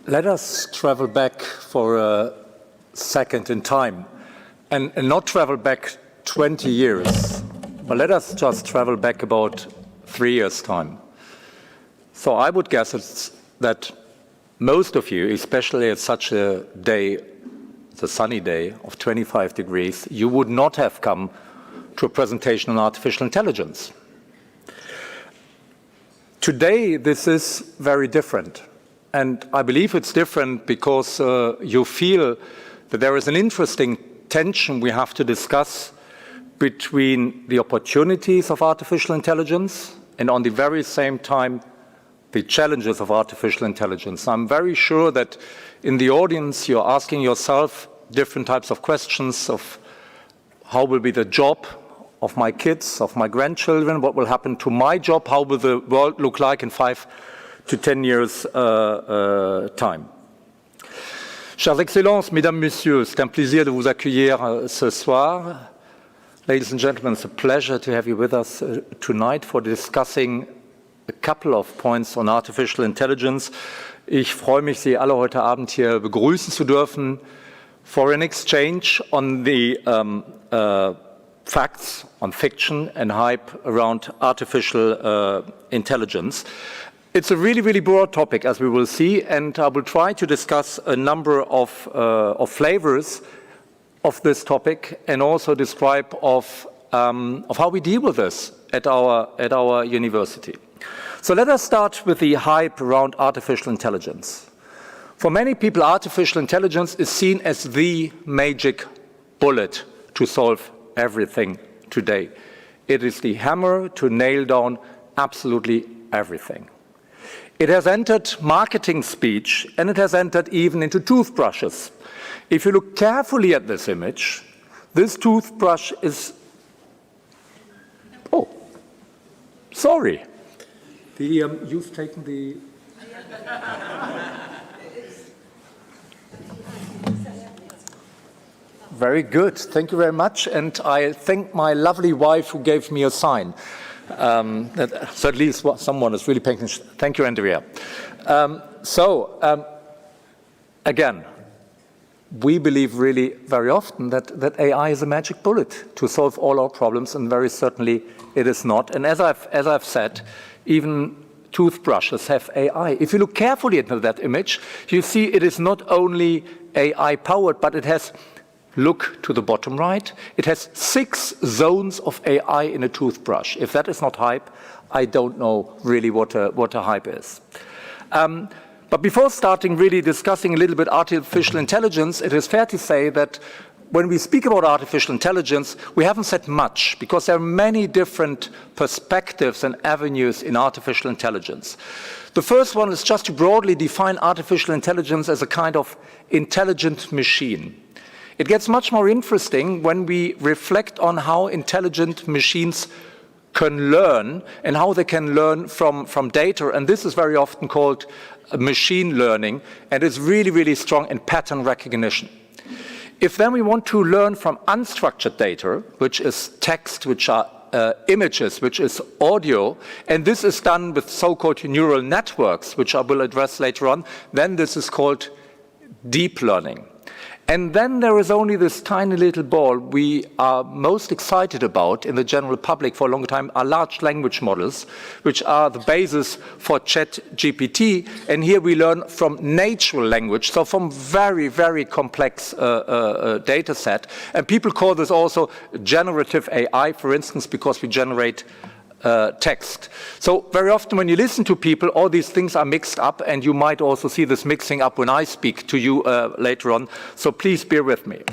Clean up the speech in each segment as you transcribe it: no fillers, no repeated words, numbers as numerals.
Let us travel back for a second in time and not travel back 20 years, but let us just travel back about 3 years' time. So I would guess that most of you, especially at such a day, the sunny day of 25 degrees, you would not have come to a presentation on artificial intelligence. Today, this is very different. And I believe it's different because you feel that there is an interesting tension we have to discuss between the opportunities of artificial intelligence and on the very same time the challenges of artificial intelligence. I'm very sure that in the audience you're asking yourself different types of questions of how will be the job of my kids, of my grandchildren, what will happen to my job, how will the world look like in 5 to 10 years' time. Chères Excellences, Mesdames, Messieurs, c'est un plaisir de vous accueillir ce soir. Ladies and gentlemen, it's a pleasure to have you with us tonight for discussing a couple of points on artificial intelligence. Ich freue mich, Sie alle heute Abend hier begrüßen zu dürfen for an exchange on the facts, on fiction and hype around artificial intelligence. It's a really, really broad topic, as we will see, and I will try to discuss a number of flavors of this topic and also describe of how we deal with this at our university. So let us start with the hype around artificial intelligence. For many people, artificial intelligence is seen as the magic bullet to solve everything today. It is the hammer to nail down absolutely everything. It has entered marketing speech, and it has entered even into toothbrushes. If you look carefully at this image, this toothbrush is... Oh, sorry. You've taken the... Very good. Thank you very much. And I thank my lovely wife who gave me a sign. So at least someone is really paying attention. Thank you, Andrea. Again, we believe really very often that AI is a magic bullet to solve all our problems, and very certainly it is not. And as I've said, even toothbrushes have AI. If you look carefully at that image, you see it is not only AI powered, but it has, look to the bottom right, it has 6 zones of AI in a toothbrush. If that is not hype, I don't know really what a hype is. But before starting really discussing a little bit artificial intelligence, it is fair to say that when we speak about artificial intelligence, we haven't said much because there are many different perspectives and avenues in artificial intelligence. The first one is just to broadly define artificial intelligence as a kind of intelligent machine. It gets much more interesting when we reflect on how intelligent machines can learn and how they can learn from data. And this is very often called machine learning, and is really, really strong in pattern recognition. If then we want to learn from unstructured data, which is text, which are images, which is audio, and this is done with so-called neural networks, which I will address later on, then this is called deep learning. And then there is only this tiny little ball we are most excited about in the general public for a long time are large language models, which are the basis for ChatGPT. And here we learn from natural language, so from very, very complex data set. And people call this also generative AI, for instance, because we generate text. So very often when you listen to people, all these things are mixed up, and you might also see this mixing up when I speak to you later on. So please bear with me.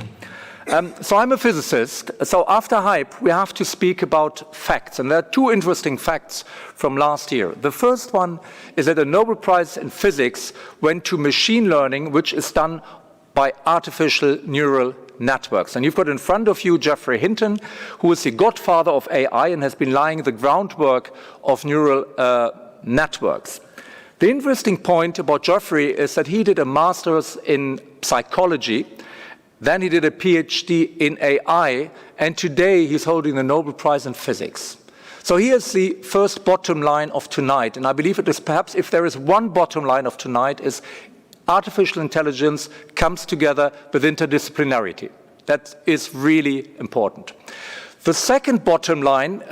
So I'm a physicist. So after hype, we have to speak about facts. And there are 2 interesting facts from last year. The first one is that a Nobel Prize in Physics went to machine learning, which is done by artificial neural networks. And you've got in front of you Geoffrey Hinton, who is the godfather of AI and has been laying the groundwork of neural networks. The interesting point about Geoffrey is that he did a master's in psychology, then he did a PhD in AI, and today he's holding the Nobel Prize in Physics. So here's the first bottom line of tonight, and I believe it is perhaps, if there is one bottom line of tonight, is artificial intelligence comes together with interdisciplinarity. That is really important. The second bottom line,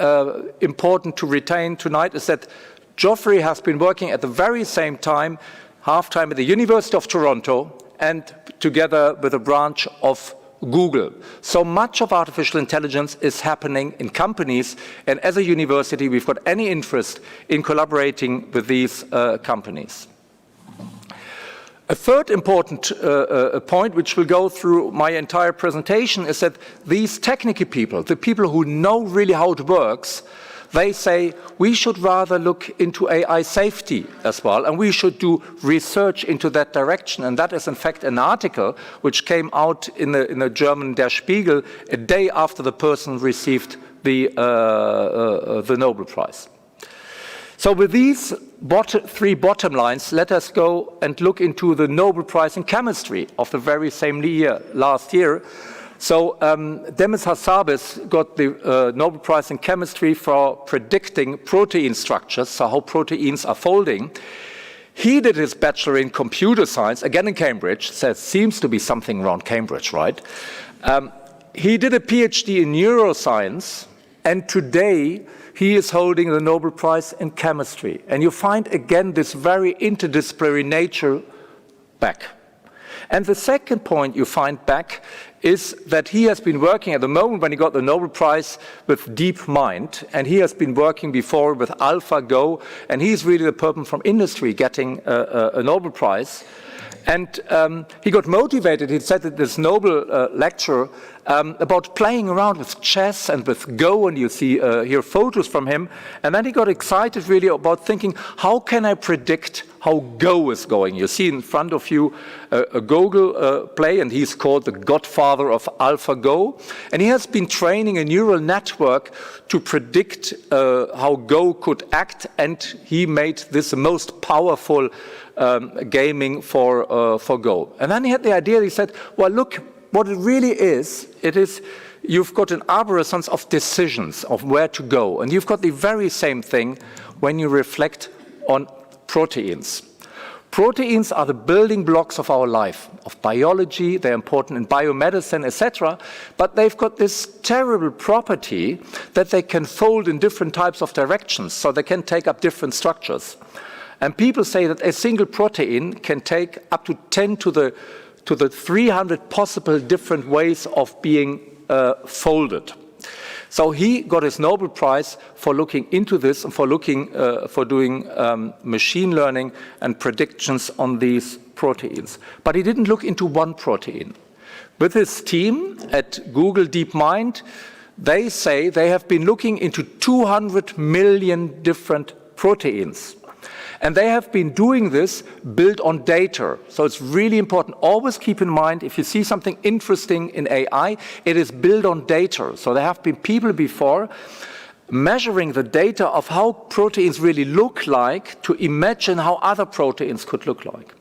important to retain tonight, is that Geoffrey has been working at the very same time, half-time at the University of Toronto, and together with a branch of Google. So much of artificial intelligence is happening in companies, and as a university, we've got any interest in collaborating with these companies. A third important point, which will go through my entire presentation, is that these technical people, the people who know really how it works, they say we should rather look into AI safety as well, and we should do research into that direction. And that is, in fact, an article which came out in the German Der Spiegel a day after the person received the Nobel Prize. So with these three bottom lines, let us go and look into the Nobel Prize in Chemistry of the very same year, last year. So Demis Hassabis got the Nobel Prize in Chemistry for predicting protein structures, so how proteins are folding. He did his bachelor in computer science, again in Cambridge, so it seems to be something around Cambridge, right? He did a PhD in neuroscience, and today he is holding the Nobel Prize in Chemistry. And you find again this very interdisciplinary nature back. And the second point you find back is that he has been working at the moment when he got the Nobel Prize with DeepMind, and he has been working before with AlphaGo, and he's really the person from industry getting a Nobel Prize. And he got motivated, he said at this Nobel lecture, about playing around with chess and with Go, and you see here photos from him. And then he got excited really about thinking, how can I predict how Go is going? You see in front of you a Go play, and he's called the godfather of AlphaGo. And he has been training a neural network to predict how Go could act, and he made this the most powerful gaming for Go. And then he had the idea, he said, well, look, what it really is, you've got an arborescence of decisions of where to go. And you've got the very same thing when you reflect on proteins. Proteins are the building blocks of our life, of biology. They're important in biomedicine, etc. But they've got this terrible property that they can fold in different types of directions, so they can take up different structures. And people say that a single protein can take up to 10 to the 300 possible different ways of being folded. So he got his Nobel Prize for looking into this and for doing machine learning and predictions on these proteins. But he didn't look into one protein. With his team at Google DeepMind, they say they have been looking into 200 million different proteins. And they have been doing this built on data. So it's really important. Always keep in mind, if you see something interesting in AI, it is built on data. So there have been people before measuring the data of how proteins really look like to imagine how other proteins could look like.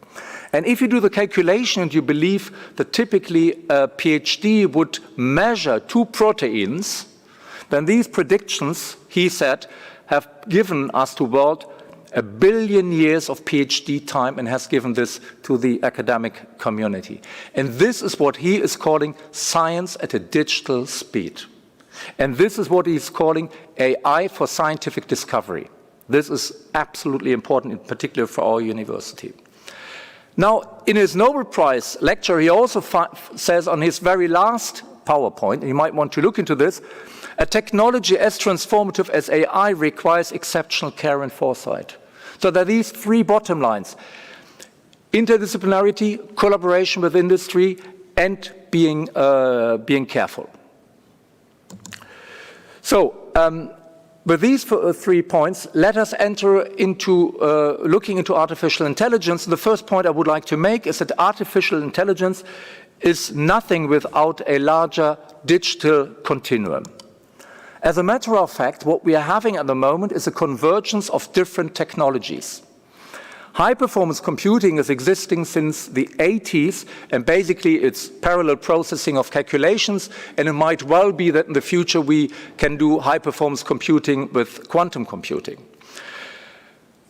And if you do the calculation and you believe that typically a PhD would measure two proteins, then these predictions, he said, have given us to world 1 billion years of PhD time and has given this to the academic community. And this is what he is calling science at a digital speed. And this is what he's calling AI for scientific discovery. This is absolutely important, in particular for our university. Now, in his Nobel Prize lecture, he also says on his very last PowerPoint, and you might want to look into this, a technology as transformative as AI requires exceptional care and foresight. So there are these three bottom lines: interdisciplinarity, collaboration with industry, and being careful. So with these 3 points, let us enter into looking into artificial intelligence. The first point I would like to make is that artificial intelligence is nothing without a larger digital continuum. As a matter of fact, what we are having at the moment is a convergence of different technologies. High-performance computing is existing since the 80s, and basically it's parallel processing of calculations, and it might well be that in the future we can do high-performance computing with quantum computing.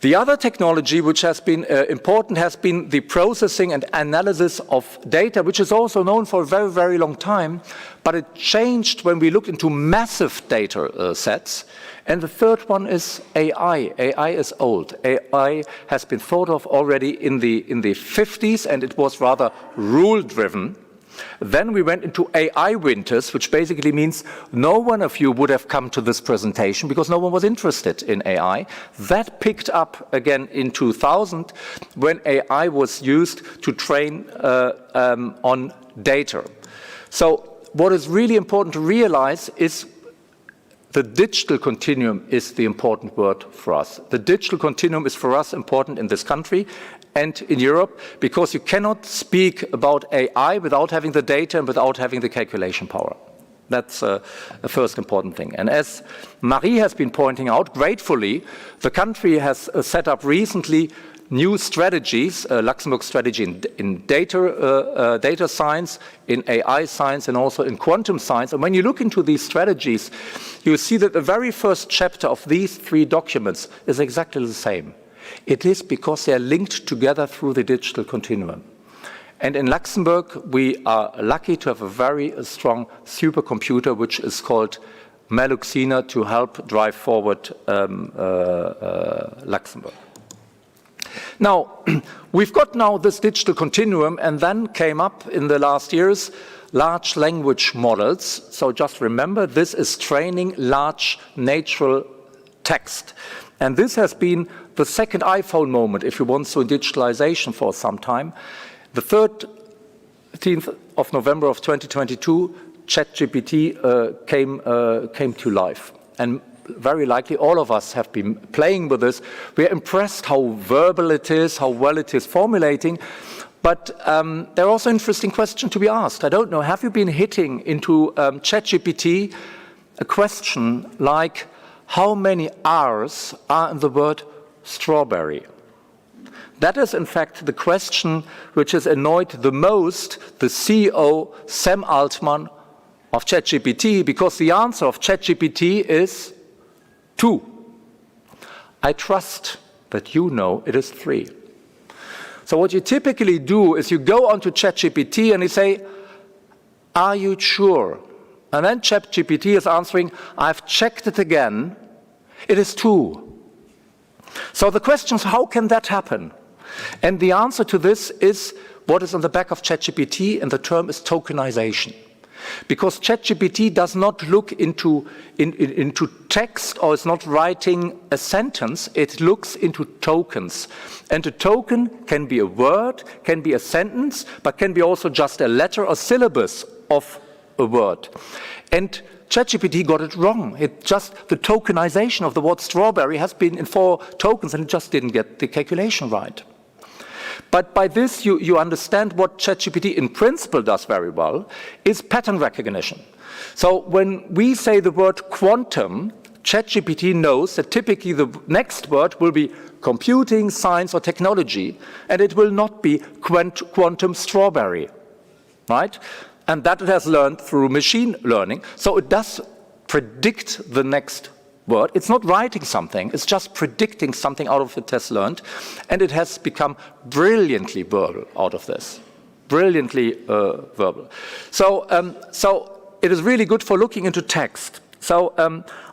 The other technology which has been important has been the processing and analysis of data, which is also known for a very, very long time, but it changed when we looked into massive data sets. And the third one is AI. AI is old. AI has been thought of already in the 50s, and it was rather rule-driven. Then we went into AI winters, which basically means no one of you would have come to this presentation because no one was interested in AI. That picked up again in 2000 when AI was used to train on data. So what is really important to realize is the digital continuum is the important word for us. The digital continuum is for us important in this country and in Europe, because you cannot speak about AI without having the data and without having the calculation power. That's the first important thing. And as Marie has been pointing out, gratefully, the country has set up recently new strategies, Luxembourg strategy in data science, in AI science, and also in quantum science. And when you look into these strategies, you see that the very first chapter of these 3 documents is exactly the same. It is because they are linked together through the digital continuum. And in Luxembourg, we are lucky to have a very strong supercomputer, which is called Meluxina, to help drive forward Luxembourg. Now, we've got now this digital continuum, and then came up in the last years large language models. So just remember, this is training large natural text. And this has been the second iPhone moment, if you want, so in digitalization for some time. The 13th of November of 2022, ChatGPT came to life. And very likely all of us have been playing with this. We're impressed how verbal it is, how well it is formulating. But there are also interesting questions to be asked. I don't know, have you been hitting into ChatGPT a question like, how many R's are in the word strawberry? That is, in fact, the question which has annoyed the most the CEO, Sam Altman, of ChatGPT, because the answer of ChatGPT is 2. I trust that you know it is 3. So what you typically do is you go onto ChatGPT and you say, are you sure? And then ChatGPT is answering, I've checked it again, it is 2. So the question is, how can that happen? And the answer to this is what is on the back of ChatGPT, and the term is tokenization. Because ChatGPT does not look into text, or is not writing a sentence, it looks into tokens. And a token can be a word, can be a sentence, but can be also just a letter or syllabus of a word. And ChatGPT got it wrong. It just, the tokenization of the word strawberry has been in 4 tokens, and it just didn't get the calculation right. But by this, you understand what ChatGPT in principle does very well, is pattern recognition. So when we say the word quantum, ChatGPT knows that typically the next word will be computing, science, or technology, and it will not be quantum strawberry, right? And that it has learned through machine learning. So it does predict the next word. It's not writing something, it's just predicting something out of it has learned. And it has become brilliantly verbal out of this. Brilliantly verbal. So it is really good for looking into text. So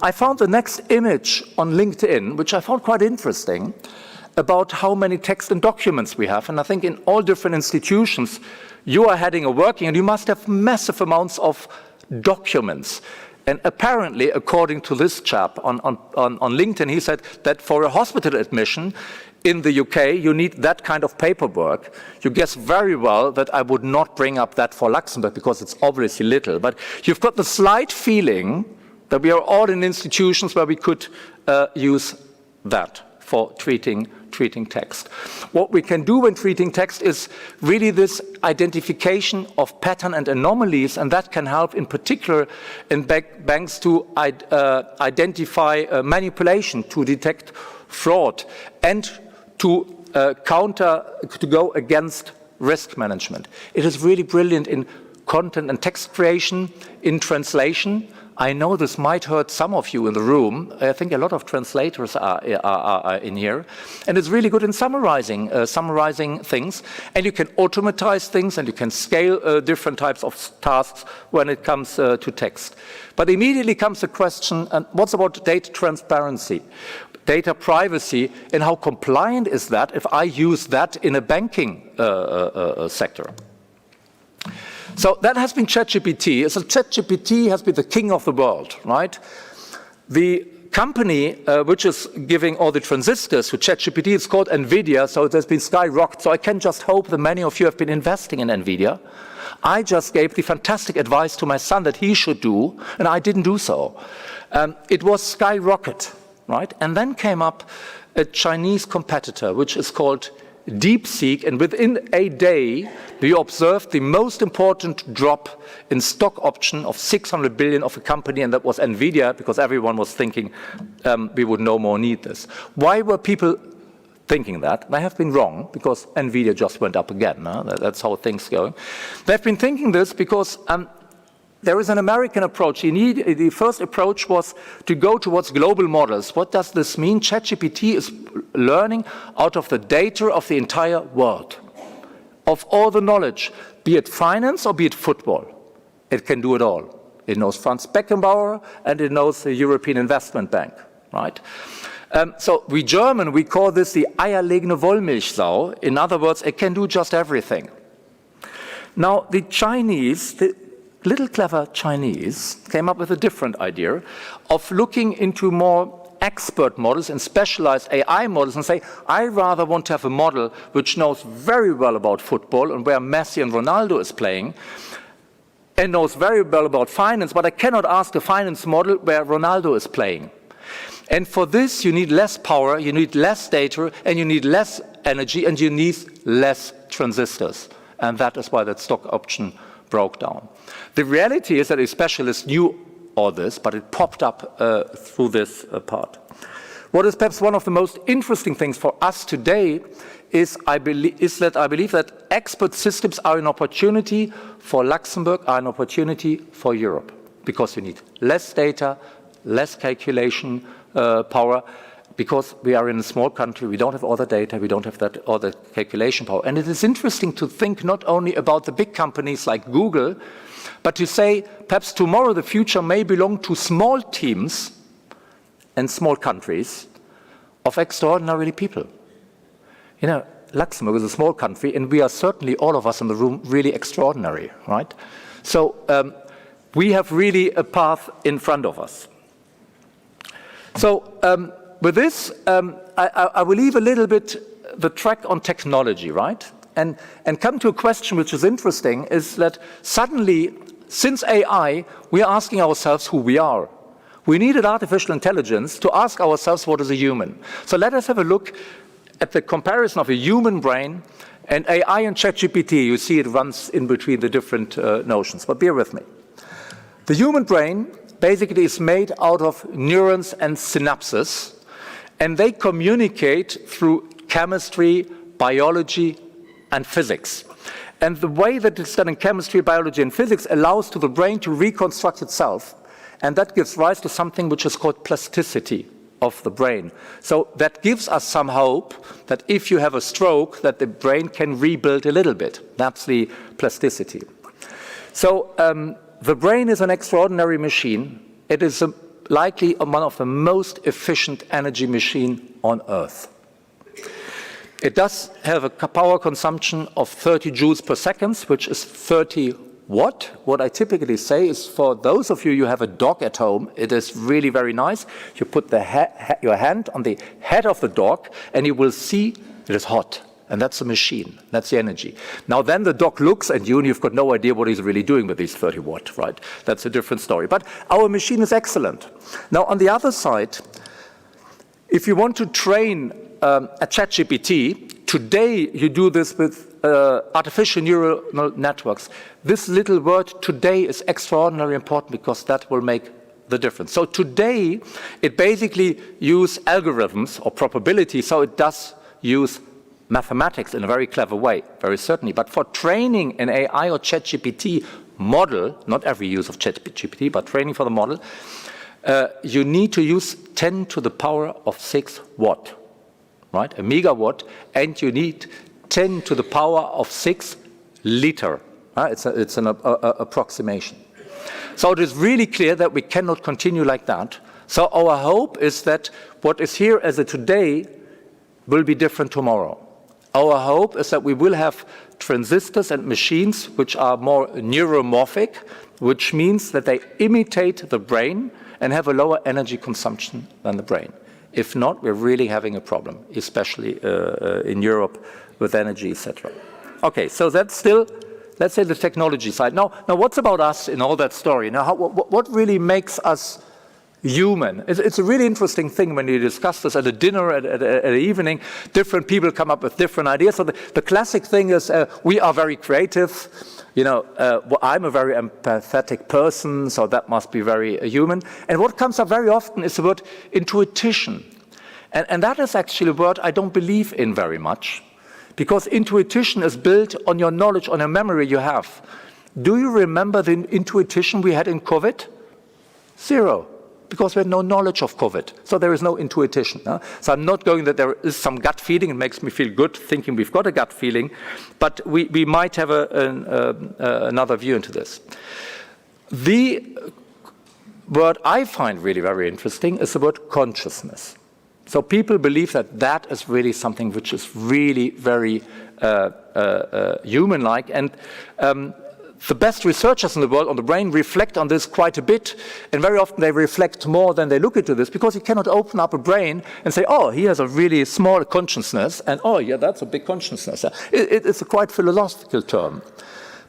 I found the next image on LinkedIn, which I found quite interesting, about how many text and documents we have. And I think in all different institutions, you are heading or working, and you must have massive amounts of documents. And apparently, according to this chap on LinkedIn, he said that for a hospital admission in the UK, you need that kind of paperwork. You guess very well that I would not bring up that for Luxembourg, because it's obviously little. But you've got the slight feeling that we are all in institutions where we could use that for treating text. What we can do when treating text is really this identification of pattern and anomalies, and that can help in particular in banks to identify manipulation, to detect fraud, and to go against risk management. It is really brilliant in content and text creation, in translation. I know this might hurt some of you in the room. I think a lot of translators are in here. And it's really good in summarizing things. And you can automatize things, and you can scale different types of tasks when it comes to text. But immediately comes the question, what's about data transparency? Data privacy, and how compliant is that if I use that in a banking sector? So that has been ChatGPT. So ChatGPT has been the king of the world, right? The company which is giving all the transistors to ChatGPT is called NVIDIA, so it has been skyrocketed. So I can just hope that many of you have been investing in NVIDIA. I just gave the fantastic advice to my son that he should do, and I didn't do so. It was skyrocketed. Right? And then came up a Chinese competitor, which is called DeepSeek, and within a day, we observed the most important drop in stock option of 600 billion of a company, and that was NVIDIA, because everyone was thinking we would no more need this. Why were people thinking that? They have been wrong, because NVIDIA just went up again. Huh? That's how things go. They've been thinking this because there is an American approach. The first approach was to go towards global models. What does this mean? ChatGPT is learning out of the data of the entire world, of all the knowledge, be it finance or be it football. It can do it all. It knows Franz Beckenbauer, and it knows the European Investment Bank, right? So we German, we call this the eierlegende Wollmilchsau. In other words, it can do just everything. Now, the Chinese, little clever Chinese came up with a different idea of looking into more expert models and specialized AI models and say, I rather want to have a model which knows very well about football and where Messi and Ronaldo is playing, and knows very well about finance, but I cannot ask a finance model where Ronaldo is playing. And for this, you need less power, you need less data, and you need less energy, and you need less transistors. And that is why that stock option broke down. The reality is that a specialist knew all this, but it popped up through this part. What is perhaps one of the most interesting things for us today is I believe that expert systems are an opportunity for Luxembourg, are an opportunity for Europe, because you need less data, less calculation power, because we are in a small country, we don't have all the data, we don't have all the calculation power. And it is interesting to think not only about the big companies like Google, but to say perhaps tomorrow the future may belong to small teams and small countries of extraordinary people. You know, Luxembourg is a small country, and we are certainly, all of us in the room, really extraordinary, right? So we have really a path in front of us. So with this, I will leave a little bit the track on technology, right? And come to a question which is interesting, is that suddenly, since AI, we are asking ourselves who we are. We needed artificial intelligence to ask ourselves what is a human. So let us have a look at the comparison of a human brain and AI and ChatGPT. You see it runs in between the different notions, but bear with me. The human brain basically is made out of neurons and synapses, and they communicate through chemistry, biology, and physics. And the way that it's done in chemistry, biology, and physics allows to the brain to reconstruct itself, and that gives rise to something which is called plasticity of the brain. So that gives us some hope that if you have a stroke, that the brain can rebuild a little bit. That's the plasticity. So the brain is an extraordinary machine. It is likely one of the most efficient energy machine on Earth. It does have a power consumption of 30 joules per second, which is 30 watt. What I typically say is, for those of you who have a dog at home, it is really very nice. You put your hand on the head of the dog, and you will see it is hot. And that's the machine, that's the energy. Now then the dog looks at you, and you've got no idea what he's really doing with these 30 watt, right? That's a different story. But our machine is excellent. Now on the other side, if you want to train a ChatGPT, today you do this with artificial neural networks. This little word today is extraordinarily important, because that will make the difference. So today it basically uses algorithms or probability, so it does use mathematics in a very clever way, very certainly. But for training an AI or ChatGPT model, not every use of ChatGPT, but training for the model, you need to use 10 to the power of 6 watt, right? A megawatt, and you need 10 to the power of 6 liter. It's an approximation. So it is really clear that we cannot continue like that. So our hope is that what is here as a today will be different tomorrow. Our hope is that we will have transistors and machines which are more neuromorphic, which means that they imitate the brain and have a lower energy consumption than the brain. If not, we're really having a problem, especially in Europe with energy, etc. Okay, so that's still, let's say, the technology side. Now what's about us in all that story? Now, what really makes us human? It's a really interesting thing when you discuss this at a dinner, at an evening. Different people come up with different ideas. So the classic thing is we are very creative. You know, I'm a very empathetic person, so that must be very human. And what comes up very often is the word intuition. And that is actually a word I don't believe in very much, because intuition is built on your knowledge, on a memory you have. Do you remember the intuition we had in COVID? Zero. Because we had no knowledge of COVID. So there is no intuition. So I'm not going that there is some gut feeling. It makes me feel good thinking we've got a gut feeling. But we might have another view into this. The word I find really very interesting is the word consciousness. So people believe that that is really something which is really very human-like. And the best researchers in the world on the brain reflect on this quite a bit, and very often they reflect more than they look into this, because you cannot open up a brain and say, oh, he has a really small consciousness, and oh, yeah, that's a big consciousness. It's a quite philosophical term.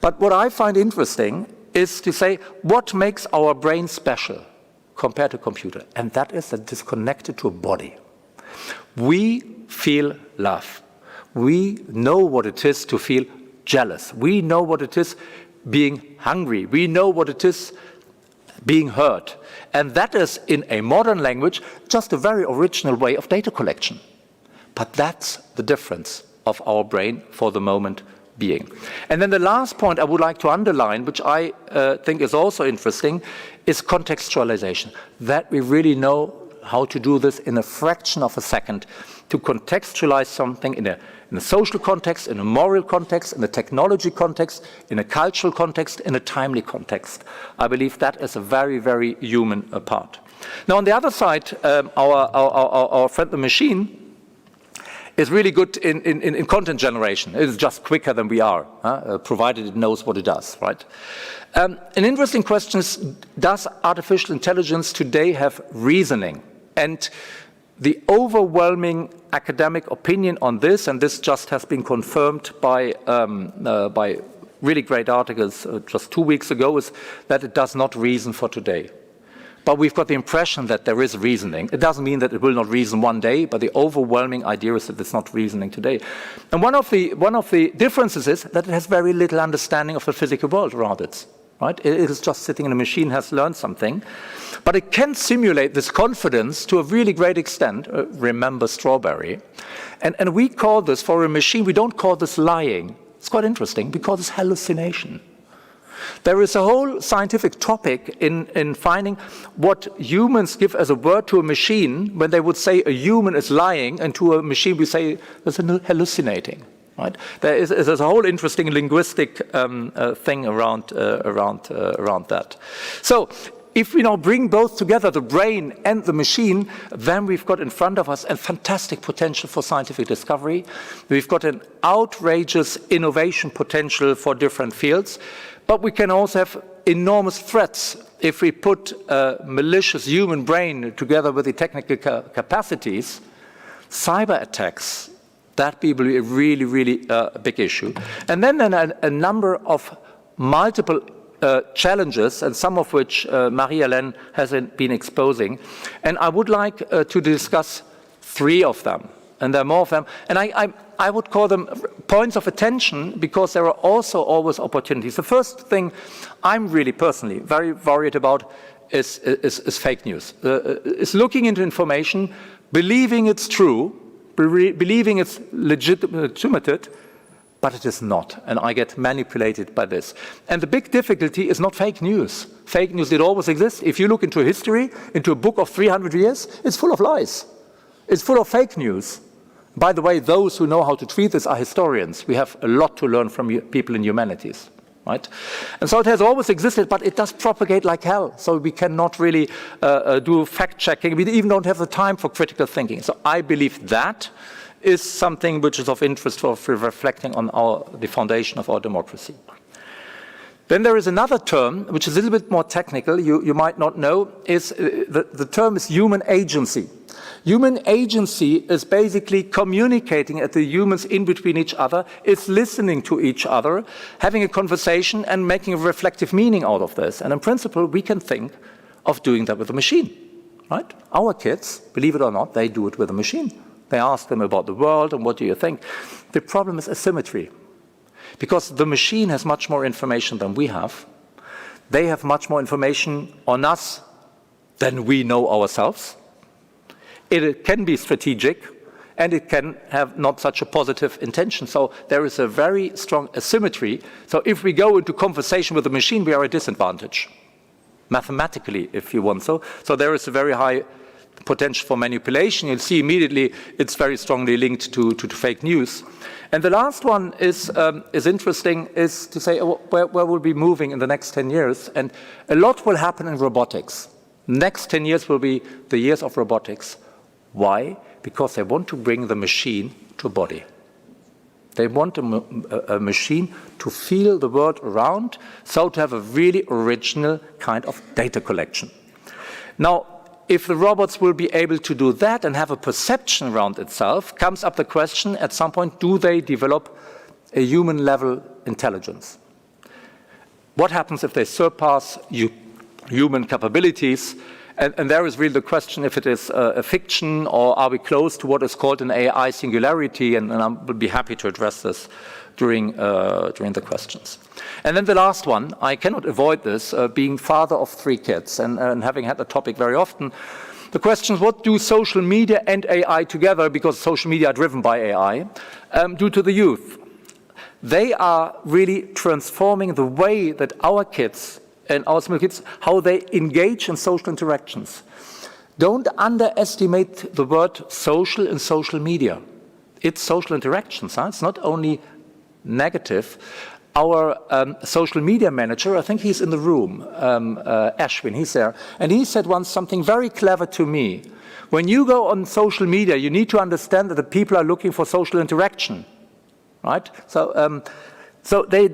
But what I find interesting is to say, what makes our brain special compared to a computer? And that is that it is connected to a body. We feel love. We know what it is to feel jealous. We know what it is being hungry. We know what it is being hurt. And that is, in a modern language, just a very original way of data collection. But that's the difference of our brain for the moment being. And then the last point I would like to underline, which I think is also interesting, is contextualization. That we really know how to do this in a fraction of a second, to contextualize something in a social context, in a moral context, in a technology context, in a cultural context, in a timely context. I believe that is a very, very human part. Now, on the other side, our friend the machine is really good in content generation. It is just quicker than we are, provided it knows what it does, right? An interesting question is, does artificial intelligence today have reasoning? And the overwhelming academic opinion on this, and this just has been confirmed by really great articles just 2 weeks ago, is that it does not reason for today. But we've got the impression that there is reasoning. It doesn't mean that it will not reason one day, but the overwhelming idea is that it's not reasoning today. And one of the differences is that it has very little understanding of the physical world around it. Right? It is just sitting in a machine, has learned something. But it can simulate this confidence to a really great extent. Remember strawberry. And we call this, for a machine, we don't call this lying. It's quite interesting, because it's hallucination. There is a whole scientific topic in finding what humans give as a word to a machine when they would say a human is lying, and to a machine we say it's hallucinating. Right? There's a whole interesting linguistic thing around that. So if we now bring both together, the brain and the machine, then we've got in front of us a fantastic potential for scientific discovery. We've got an outrageous innovation potential for different fields, but we can also have enormous threats if we put a malicious human brain together with the technical capacities. Cyber attacks, that will be a really, really big issue. And then a number of multiple challenges, and some of which Marie-Hélène has been exposing. And I would like to discuss 3 of them, and there are more of them. And I would call them points of attention, because there are also always opportunities. The first thing I'm really personally very worried about is fake news. Is looking into information, believing it's true, believing it's legitimate, but it is not, and I get manipulated by this. And the big difficulty is not fake news. Fake news did always exist. If you look into history, into a book of 300 years, it's full of lies. It's full of fake news. By the way, those who know how to treat this are historians. We have a lot to learn from people in humanities, right? And so it has always existed, but it does propagate like hell. So we cannot really do fact-checking. We even don't have the time for critical thinking. So I believe that is something which is of interest for reflecting on the foundation of our democracy. Then there is another term, which is a little bit more technical, you might not know, is the term is human agency. Human agency is basically communicating at the humans in between each other, is listening to each other, having a conversation and making a reflective meaning out of this. And in principle, we can think of doing that with a machine, right? Our kids, believe it or not, they do it with a machine. They ask them about the world and what do you think. The problem is asymmetry. Because the machine has much more information than we have. They have much more information on us than we know ourselves. It can be strategic, and it can have not such a positive intention. So there is a very strong asymmetry. So if we go into conversation with the machine, we are at a disadvantage, mathematically, if you want so. So there is a very high potential for manipulation. You'll see immediately it's very strongly linked to fake news. And the last one is interesting, is to say where we'll be moving in the next 10 years. And a lot will happen in robotics. Next 10 years will be the years of robotics. Why? Because they want to bring the machine to body. They want a machine to feel the world around, so to have a really original kind of data collection. Now, if the robots will be able to do that and have a perception around itself, comes up the question at some point, do they develop a human-level intelligence? What happens if they surpass human capabilities? And there is really the question if it is a fiction or are we close to what is called an AI singularity, and I will be happy to address this during the questions. And then the last one, I cannot avoid this, being father of 3 kids and having had the topic very often. The question is, what do social media and AI together, because social media are driven by AI, do to the youth? They are really transforming the way that our kids and our small kids, how they engage in social interactions. Don't underestimate the word social in social media. It's social interactions, huh? It's not only negative. Our social media manager, I think he's in the room, Ashwin, he's there, and he said once something very clever to me. When you go on social media, you need to understand that the people are looking for social interaction, right? So they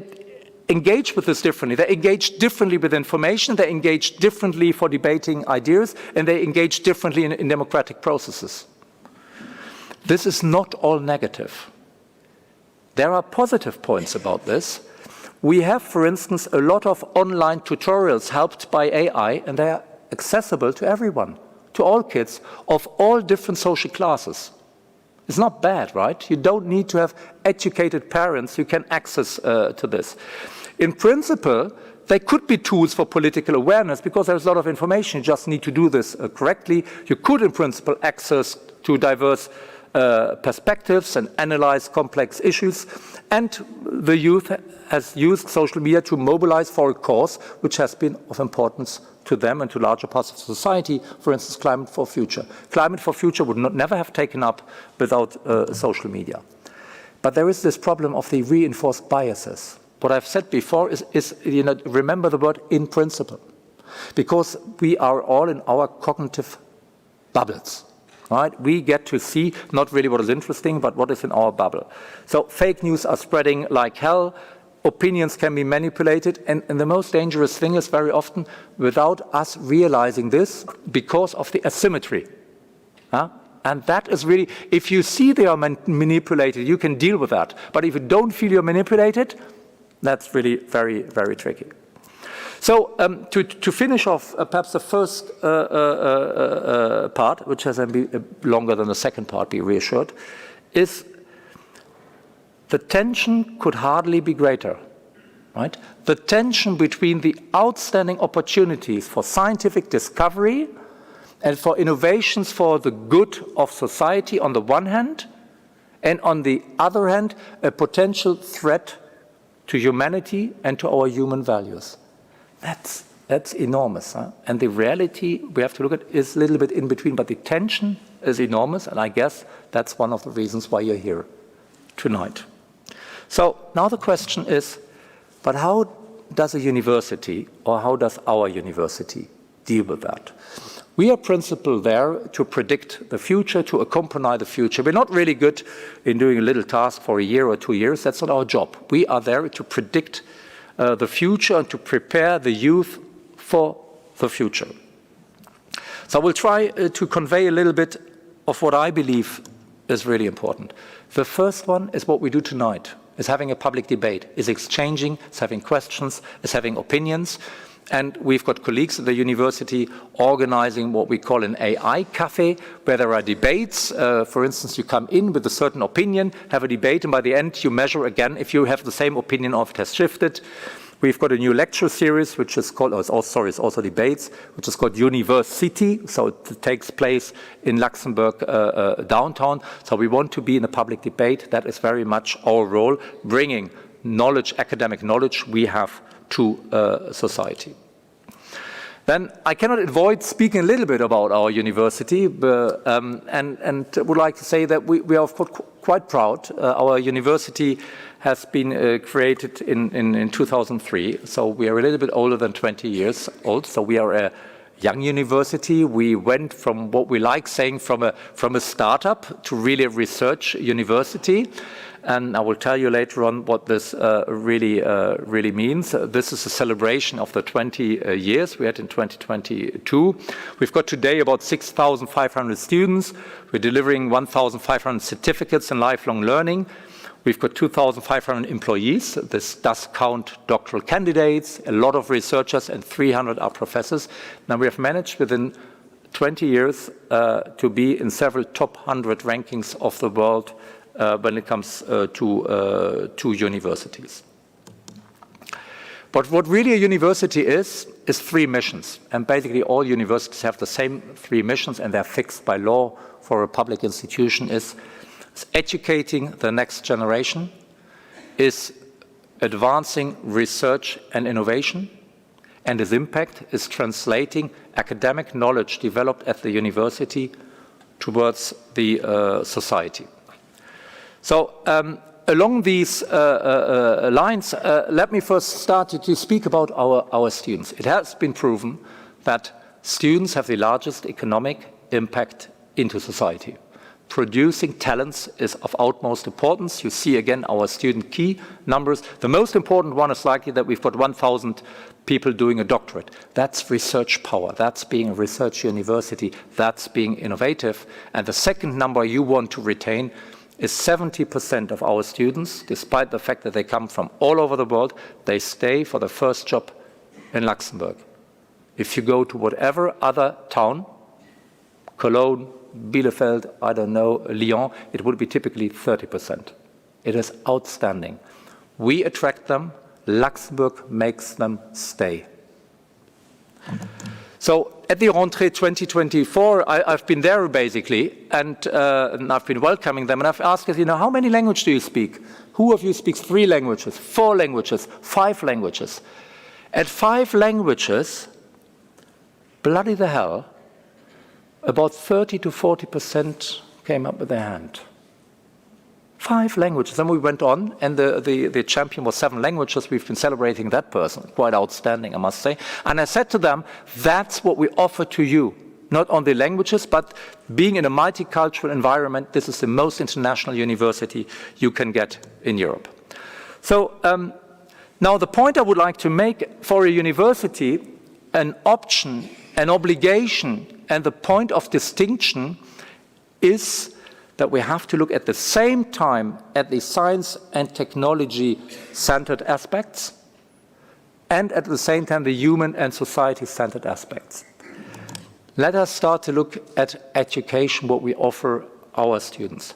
engage with this differently. They engage differently with information, they engage differently for debating ideas, and they engage differently in democratic processes. This is not all negative. There are positive points about this. We have, for instance, a lot of online tutorials helped by AI, and they are accessible to everyone, to all kids of all different social classes. It's not bad, right? You don't need to have educated parents who can access to this. In principle, they could be tools for political awareness because there's a lot of information. You just need to do this correctly. You could, in principle, access to diverse perspectives and analyze complex issues. And the youth has used social media to mobilize for a cause which has been of importance to them and to larger parts of society, for instance, Climate for Future. Climate for Future would never have taken up without social media. But there is this problem of the reinforced biases. What I've said before is remember the word in principle, because we are all in our cognitive bubbles. Right? We get to see not really what is interesting, but what is in our bubble. So fake news are spreading like hell. Opinions can be manipulated. And the most dangerous thing is very often without us realizing this because of the asymmetry. And that is really, if you see they are manipulated, you can deal with that. But if you don't feel you're manipulated, that's really very, very tricky. So to finish off, perhaps the first part, which has been longer than the second part, be reassured, is the tension could hardly be greater, right? The tension between the outstanding opportunities for scientific discovery and for innovations for the good of society on the one hand, and on the other hand, a potential threat to humanity and to our human values. That's enormous. Huh? And the reality we have to look at is a little bit in between, but the tension is enormous, and I guess that's one of the reasons why you're here tonight. So now the question is, but how does a university, or how does our university deal with that? We are principled there to predict the future, to accompany the future. We're not really good in doing a little task for a year or 2 years. That's not our job. We are there to predict the future and to prepare the youth for the future. So we'll try to convey a little bit of what I believe is really important. The first one is what we do tonight, is having a public debate, is exchanging, is having questions, is having opinions. And we've got colleagues at the university organizing what we call an AI cafe, where there are debates. For instance, you come in with a certain opinion, have a debate, and by the end you measure again if you have the same opinion or if it has shifted. We've got a new lecture series, which is called, it's also debates, which is called University. So it takes place in Luxembourg downtown. So we want to be in a public debate. That is very much our role, bringing knowledge, academic knowledge we have to society. Then I cannot avoid speaking a little bit about our university, and would like to say that we are of course quite proud. Our university has been created in 2003, so we are a little bit older than 20 years old. So we are a young university. We went from what we like saying from a startup to really a research university. And I will tell you later on what this really means. This is a celebration of the 20 years we had in 2022. We've got today about 6,500 students. We're delivering 1,500 certificates in lifelong learning. We've got 2,500 employees. This does count doctoral candidates, a lot of researchers, and 300 are professors. Now we have managed within 20 years to be in several top 100 rankings of the world when it comes to universities. But what really a university is 3 missions. And basically all universities have the same 3 missions, and they're fixed by law for a public institution. Is educating the next generation, is advancing research and innovation, and its impact is translating academic knowledge developed at the university towards the society. So along these lines, let me first start to speak about our students. It has been proven that students have the largest economic impact into society. Producing talents is of utmost importance. You see again our student key numbers. The most important one is likely that we've got 1,000 people doing a doctorate. That's research power. That's being a research university. That's being innovative. And the second number you want to retain is 70% of our students, despite the fact that they come from all over the world, they stay for the first job in Luxembourg. If you go to whatever other town, Cologne, Bielefeld, I don't know, Lyon, it would be typically 30%. It is outstanding. We attract them, Luxembourg makes them stay. So at the rentrée 2024, I've been there basically, and I've been welcoming them, and I've asked, how many languages do you speak? Who of you speaks 3 languages, 4 languages, 5 languages? At 5 languages, bloody the hell, about 30 to 40% came up with their hand. 5 languages. Then we went on, and the champion was 7 languages. We've been celebrating that person. Quite outstanding, I must say. And I said to them, that's what we offer to you. Not only languages, but being in a multicultural environment, this is the most international university you can get in Europe. So now the point I would like to make for a university, an option, an obligation, and the point of distinction is that we have to look at the same time at the science and technology-centered aspects and at the same time the human and society-centered aspects. Let us start to look at education, what we offer our students.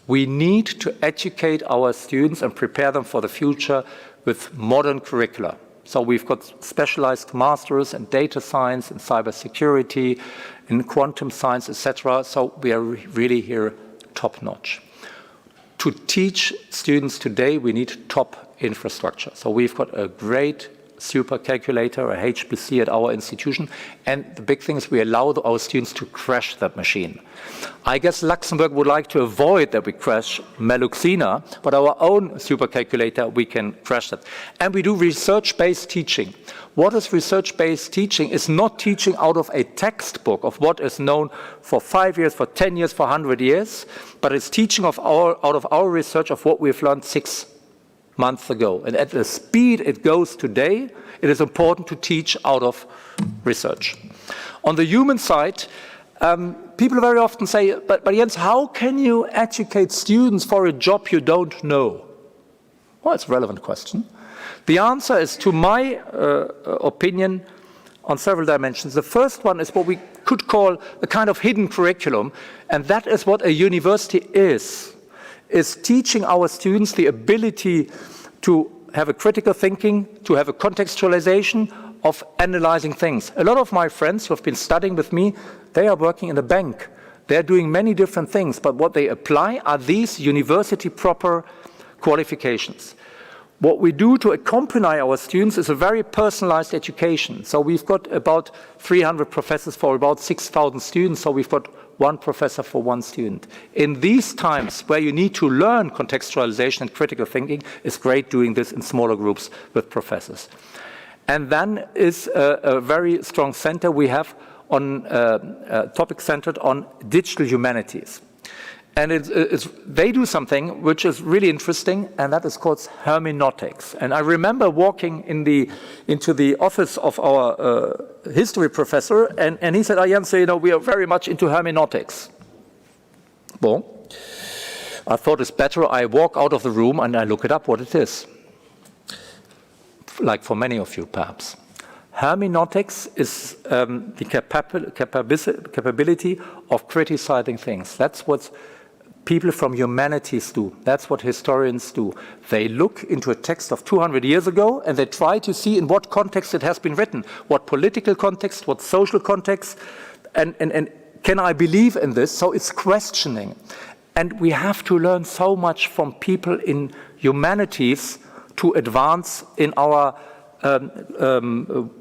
We need to educate our students and prepare them for the future with modern curricula. So we've got specialized masters in data science, in cybersecurity, in quantum science, etc. So we are really here top-notch. To teach students today, we need top infrastructure. So we've got a great supercalculator, a HPC at our institution, and the big thing is we allow our students to crash that machine. I guess Luxembourg would like to avoid that we crash Meluxina, but our own supercalculator, we can crash that. And we do research-based teaching. What is research-based teaching? Is not teaching out of a textbook of what is known for 5 years, for 10 years, for 100 years, but it's teaching out of our research of what we've learned 6 months ago. And at the speed it goes today, it is important to teach out of research. On the human side, people very often say, but Jens, how can you educate students for a job you don't know? Well, it's a relevant question. The answer is, to my opinion, on several dimensions. The first one is what we could call a kind of hidden curriculum, and that is what a university is teaching our students the ability to have a critical thinking, to have a contextualization of analyzing things. A lot of my friends who have been studying with me, they are working in a bank. They're doing many different things, but what they apply are these university-proper qualifications. What we do to accompany our students is a very personalized education. So we've got about 300 professors for about 6,000 students, so we've got 1 professor for 1 student. In these times where you need to learn contextualization and critical thinking, it's great doing this in smaller groups with professors. And then is a very strong center we have on topic centered on digital humanities. And they do something which is really interesting, and that is called hermeneutics. And I remember walking into the office of our history professor, and he said, Jens, you know, we are very much into hermeneutics. Bon. I thought it's better I walk out of the room and I look it up what it is. Like for many of you, perhaps. Hermeneutics is the capability of criticizing things. That's what people from humanities do. That's what historians do. They look into a text of 200 years ago and they try to see in what context it has been written, what political context, what social context, and can I believe in this? So it's questioning. And we have to learn so much from people in humanities to advance in our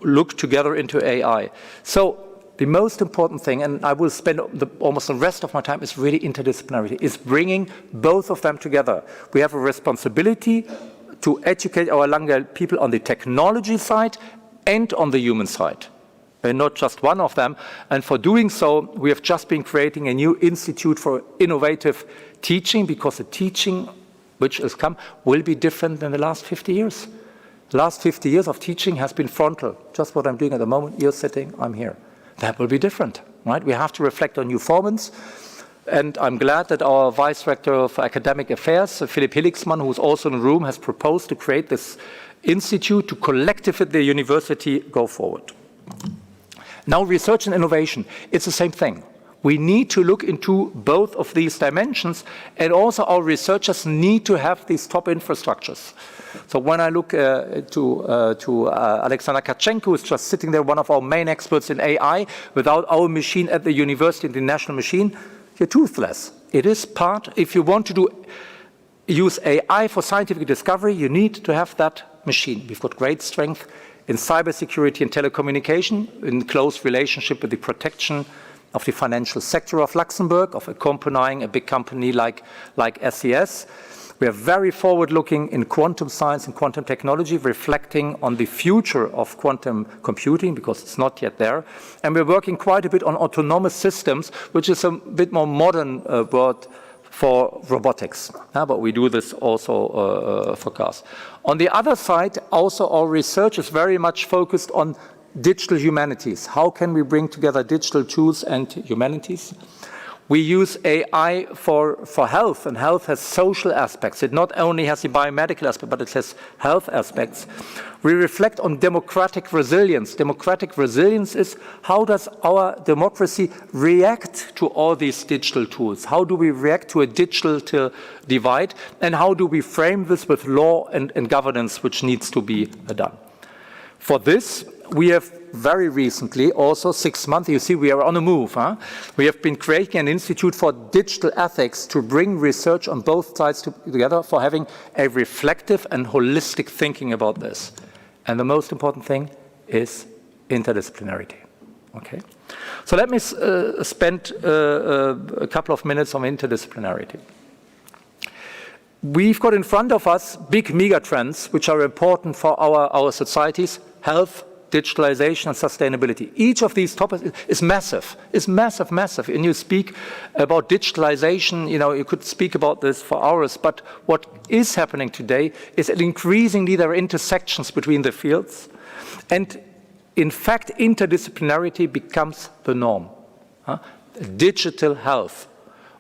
look together into AI. So the most important thing, and I will spend almost the rest of my time, is really interdisciplinarity, is bringing both of them together. We have a responsibility to educate our younger people on the technology side and on the human side. We're not just one of them. And for doing so, we have just been creating a new institute for innovative teaching, because the teaching which has come will be different than the last 50 years. The last 50 years of teaching has been frontal. Just what I'm doing at the moment, you're sitting, I'm here. That will be different, right? We have to reflect on new formats. And I'm glad that our Vice-Rector for Academic Affairs, Philipp Hilligsmann, who's also in the room, has proposed to create this institute to collectively the university go forward. Now, research and innovation, it's the same thing. We need to look into both of these dimensions, and also our researchers need to have these top infrastructures. So when I look to Alexander Katchenko, who's just sitting there, one of our main experts in AI, without our machine at the university, the national machine, you're toothless. It is part, if you want to use AI for scientific discovery, you need to have that machine. We've got great strength in cybersecurity and telecommunication, in close relationship with the protection of the financial sector of Luxembourg, of accompanying a big company like SES. We are very forward-looking in quantum science and quantum technology, reflecting on the future of quantum computing, because it's not yet there. And we're working quite a bit on autonomous systems, which is a bit more modern word for robotics. But we do this also for cars. On the other side, also our research is very much focused on digital humanities. How can we bring together digital tools and humanities? We use AI for health, and health has social aspects. It not only has the biomedical aspect, but it has health aspects. We reflect on democratic resilience. Democratic resilience is, how does our democracy react to all these digital tools? How do we react to a digital divide? And how do we frame this with law and governance, which needs to be done? For this, we have very recently, also 6 months, you see we are on a move. We have been creating an institute for digital ethics to bring research on both sides together for having a reflective and holistic thinking about this. And the most important thing is interdisciplinarity. Okay? So let me spend a couple of minutes on interdisciplinarity. We've got in front of us big megatrends which are important for our societies: health, digitalization, and sustainability. Each of these topics is massive, massive. And you speak about digitalization, you could speak about this for hours, but what is happening today is that increasingly there are intersections between the fields, and in fact, interdisciplinarity becomes the norm. Digital health.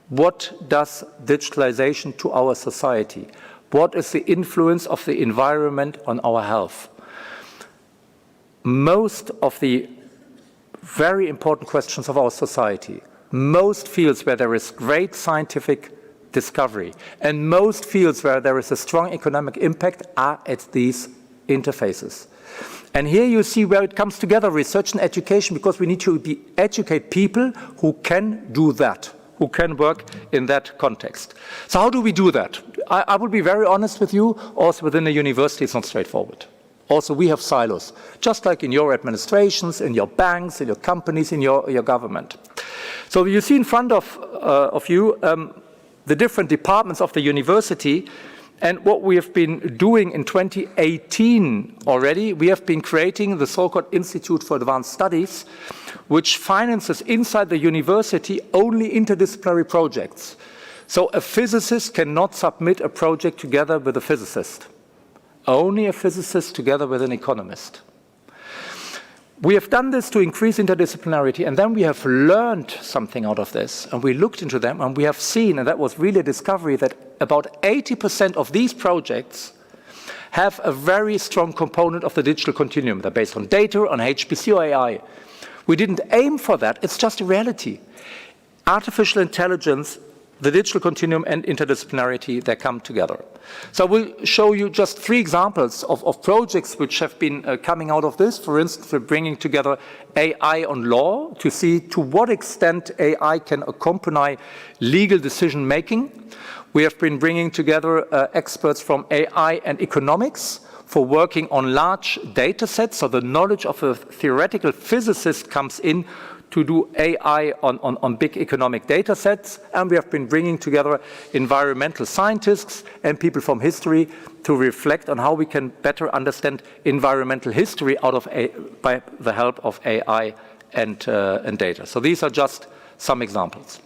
What does digitalization to our society? What is the influence of the environment on our health? Most of the very important questions of our society, most fields where there is great scientific discovery, and most fields where there is a strong economic impact are at these interfaces. And here you see where it comes together, research and education, because we need to educate people who can do that, who can work in that context. So how do we do that? I will be very honest with you, also within a university it's not straightforward. Also we have silos, just like in your administrations, in your banks, in your companies, in your government. So you see in front of you the different departments of the university. And what we have been doing in 2018 already, we have been creating the so-called Institute for Advanced Studies, which finances inside the university only interdisciplinary projects. So a physicist cannot submit a project together with a physicist. Only a physicist together with an economist. We have done this to increase interdisciplinarity, and then we have learned something out of this, and we looked into them, and we have seen, and that was really a discovery, that about 80% of these projects have a very strong component of the digital continuum. They're based on data, on HPC or AI. We didn't aim for that, it's just a reality. Artificial intelligence, the digital continuum and interdisciplinarity, they come together. So we'll show you just 3 examples of projects which have been coming out of this. For instance, we're bringing together AI on law to see to what extent AI can accompany legal decision making. We have been bringing together experts from AI and economics for working on large data sets, so the knowledge of a theoretical physicist comes in to do AI on big economic data sets, and we have been bringing together environmental scientists and people from history to reflect on how we can better understand environmental history by the help of AI and data. So these are just some examples.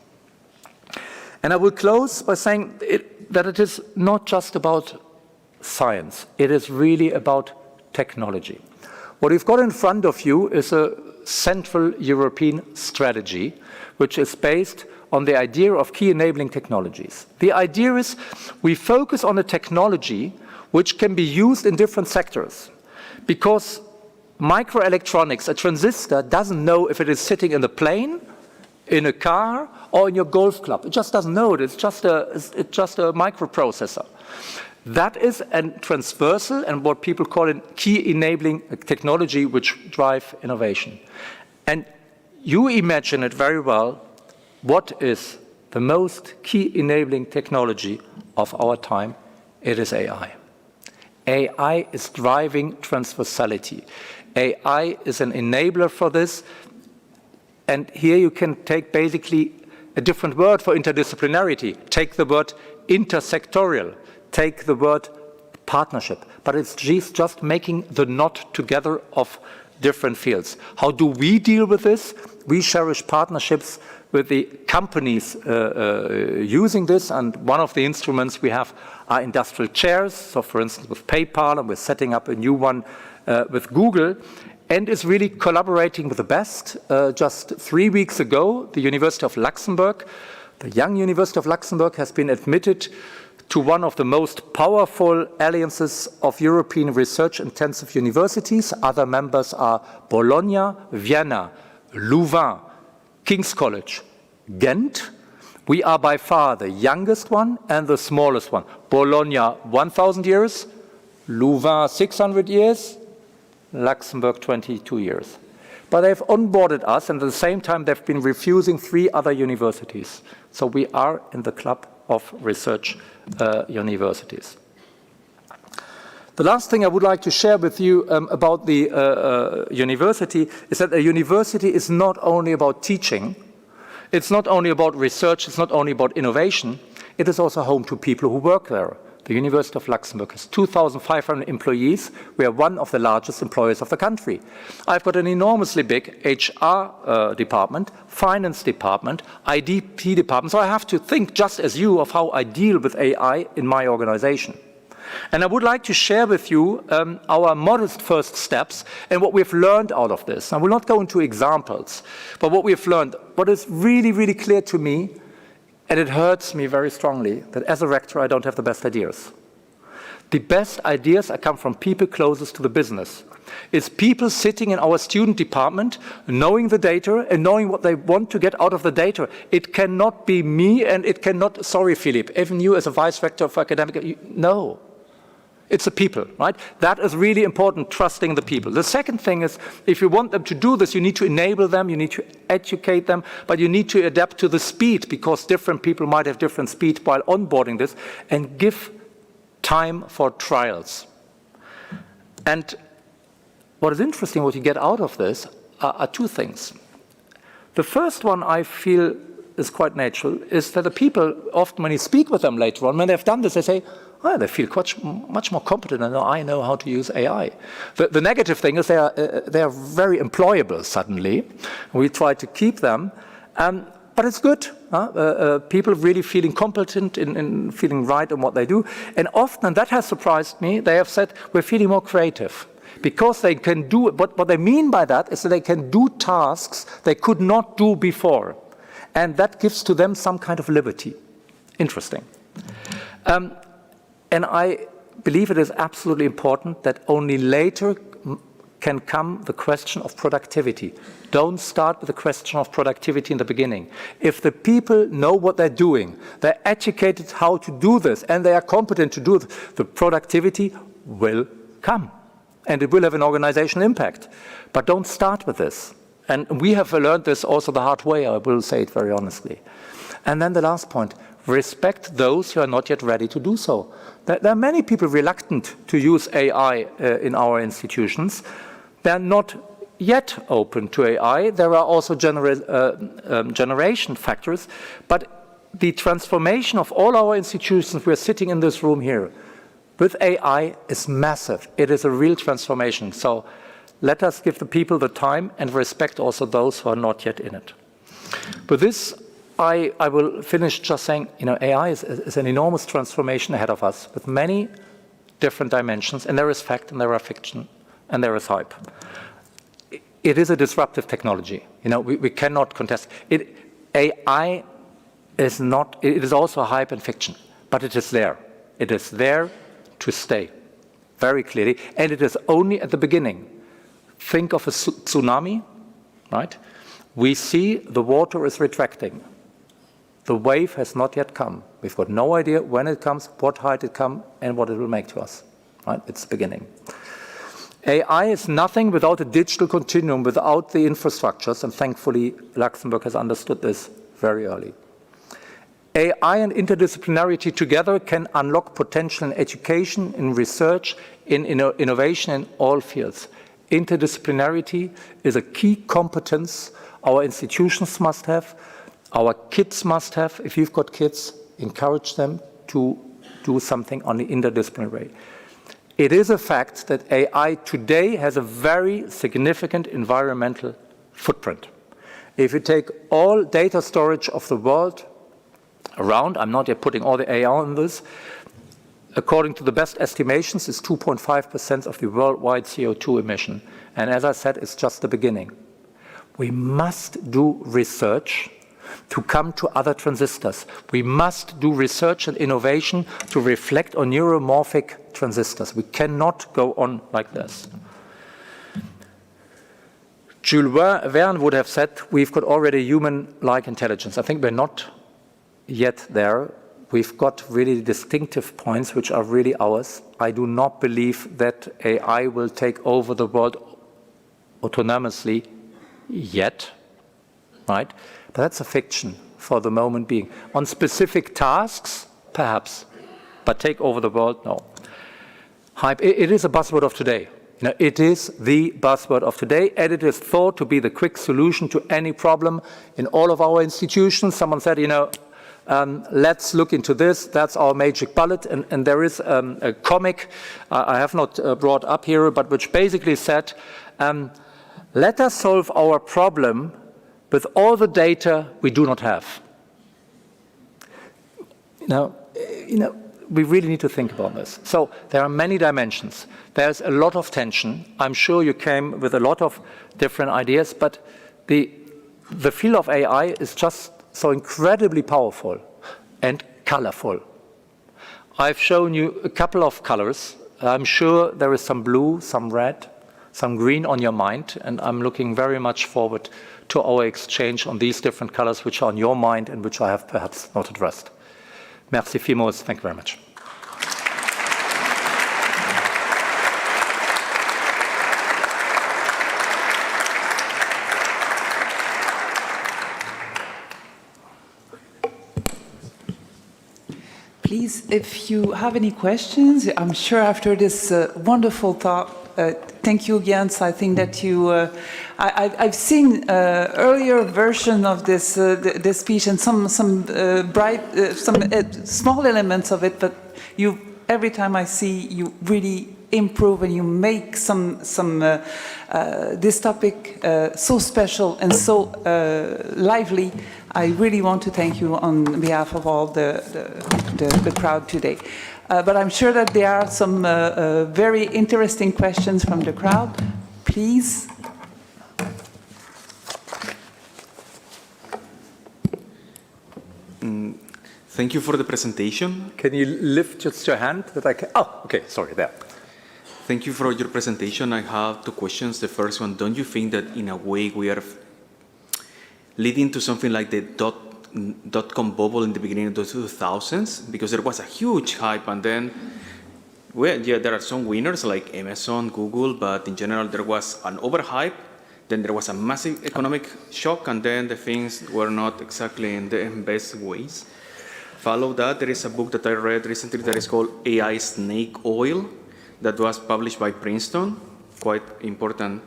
And I will close by saying that it is not just about science, it is really about technology. What we've got in front of you is a Central European strategy, which is based on the idea of key enabling technologies. The idea is we focus on a technology which can be used in different sectors, because microelectronics, a transistor, doesn't know if it is sitting in a plane, in a car, or in your golf club. It just doesn't know it. It's just a microprocessor. That is a transversal and what people call a key enabling technology which drive innovation. And you imagine it very well, what is the most key enabling technology of our time? It is AI. AI is driving transversality. AI is an enabler for this. And here you can take basically a different word for interdisciplinarity. Take the word intersectorial. Take the word partnership, but it's just making the knot together of different fields. How do we deal with this? We cherish partnerships with the companies using this, and one of the instruments we have are industrial chairs. So for instance with PayPal, and we're setting up a new one with Google, and is really collaborating with the best. Just 3 weeks ago, the University of Luxembourg, the young University of Luxembourg, has been admitted to one of the most powerful alliances of European research-intensive universities. Other members are Bologna, Vienna, Louvain, King's College, Ghent. We are by far the youngest one and the smallest one. Bologna, 1,000 years, Louvain, 600 years, Luxembourg 22 years. But they've onboarded us, and at the same time they've been refusing 3 other universities. So we are in the club of research universities. The last thing I would like to share with you about the university is that a university is not only about teaching, it's not only about research, it's not only about innovation, it is also home to people who work there. The University of Luxembourg has 2,500 employees. We are one of the largest employers of the country. I've got an enormously big HR department, finance department, IDP department, so I have to think just as you of how I deal with AI in my organization. And I would like to share with you our modest first steps and what we've learned out of this. I will not go into examples, but what we've learned, what is really, really clear to me, and it hurts me very strongly, that as a rector I don't have the best ideas. The best ideas come from people closest to the business. It's people sitting in our student department, knowing the data and knowing what they want to get out of the data. It cannot be me, and it cannot, sorry Philippe, even you as a Vice-Rector of academic, no. It's the people, right? That is really important, trusting the people. The second thing is, if you want them to do this, you need to enable them, you need to educate them, but you need to adapt to the speed, because different people might have different speed while onboarding this, and give time for trials. And what is interesting, what you get out of this, are 2 things. The first one I feel is quite natural, is that the people, often when you speak with them later on, when they've done this, they say, oh, they feel much more competent, and I know how to use AI. The negative thing is they are very employable suddenly. We try to keep them, but it's good. People really feeling competent in feeling right in what they do. And often, and that has surprised me, they have said, we're feeling more creative. Because they can do, what they mean by that is that they can do tasks they could not do before. And that gives to them some kind of liberty. Interesting. And I believe it is absolutely important that only later can come the question of productivity. Don't start with the question of productivity in the beginning. If the people know what they're doing, they're educated how to do this, and they are competent to do it, the productivity will come. And it will have an organizational impact. But don't start with this. And we have learned this also the hard way, I will say it very honestly. And then the last point, respect those who are not yet ready to do so. There are many people reluctant to use AI in our institutions. They're not yet open to AI. There are also generation factors. But the transformation of all our institutions, we're sitting in this room here, with AI is massive. It is a real transformation. So let us give the people the time and respect also those who are not yet in it. With this, I will finish just saying, AI is an enormous transformation ahead of us with many different dimensions, and there is fact, and there are fiction, and there is hype. It is a disruptive technology. We cannot contest it. AI is not. It is also a hype and fiction, but it is there. It is there to stay, very clearly, and it is only at the beginning. Think of a tsunami, right? We see the water is retracting. The wave has not yet come. We've got no idea when it comes, what height it comes, and what it will make to us. Right? It's the beginning. AI is nothing without a digital continuum, without the infrastructures, and thankfully Luxembourg has understood this very early. AI and interdisciplinarity together can unlock potential in education, in research, in innovation in all fields. Interdisciplinarity is a key competence our institutions must have, our kids must have. If you've got kids, encourage them to do something on the interdisciplinary. It is a fact that AI today has a very significant environmental footprint. If you take all data storage of the world around, I'm not yet putting all the AI on this, according to the best estimations, it's 2.5% of the worldwide CO2 emission. And as I said, it's just the beginning. We must do research to come to other transistors. We must do research and innovation to reflect on neuromorphic transistors. We cannot go on like this. Jules Verne would have said, we've got already human-like intelligence. I think we're not yet there, we've got really distinctive points which are really ours. I do not believe that AI will take over the world autonomously yet, right? But that's a fiction for the moment being. On specific tasks, perhaps, but take over the world, no. Hype, it is a buzzword of today. You know, it is the buzzword of today, and it is thought to be the quick solution to any problem in all of our institutions. Someone said, you know, let's look into this. That's our magic bullet. And there is a comic I have not brought up here, but which basically said, let us solve our problem with all the data we do not have. You know, we really need to think about this. So there are many dimensions. There's a lot of tension. I'm sure you came with a lot of different ideas, but the field of AI is just so incredibly powerful and colorful. I've shown you a couple of colors. I'm sure there is some blue, some red, some green on your mind, and I'm looking very much forward to our exchange on these different colors which are on your mind and which I have perhaps not addressed. Merci vielmals. Thank you very much. Please, if you have any questions, I'm sure after this wonderful talk, thank you, Jens. I think that you, I've seen earlier version of this this speech and some small elements of it, but you every time I see you really improve and you make this topic so special and so lively. I really want to thank you on behalf of all the crowd today. But I'm sure that there are some very interesting questions from the crowd. Please. Thank you for the presentation. Can you lift just your hand that I can? Oh, okay, sorry, there. Thank you for your presentation. I have two questions. The first one, don't you think that in a way we are leading to something like the dot-com bubble in the beginning of the 2000s? Because there was a huge hype, and then, well, yeah, there are some winners like Amazon, Google, but in general there was an overhype. Then there was a massive economic shock, and then the things were not exactly in the best ways. Follow that, there is a book that I read recently that is called AI Snake Oil, that was published by Princeton, quite important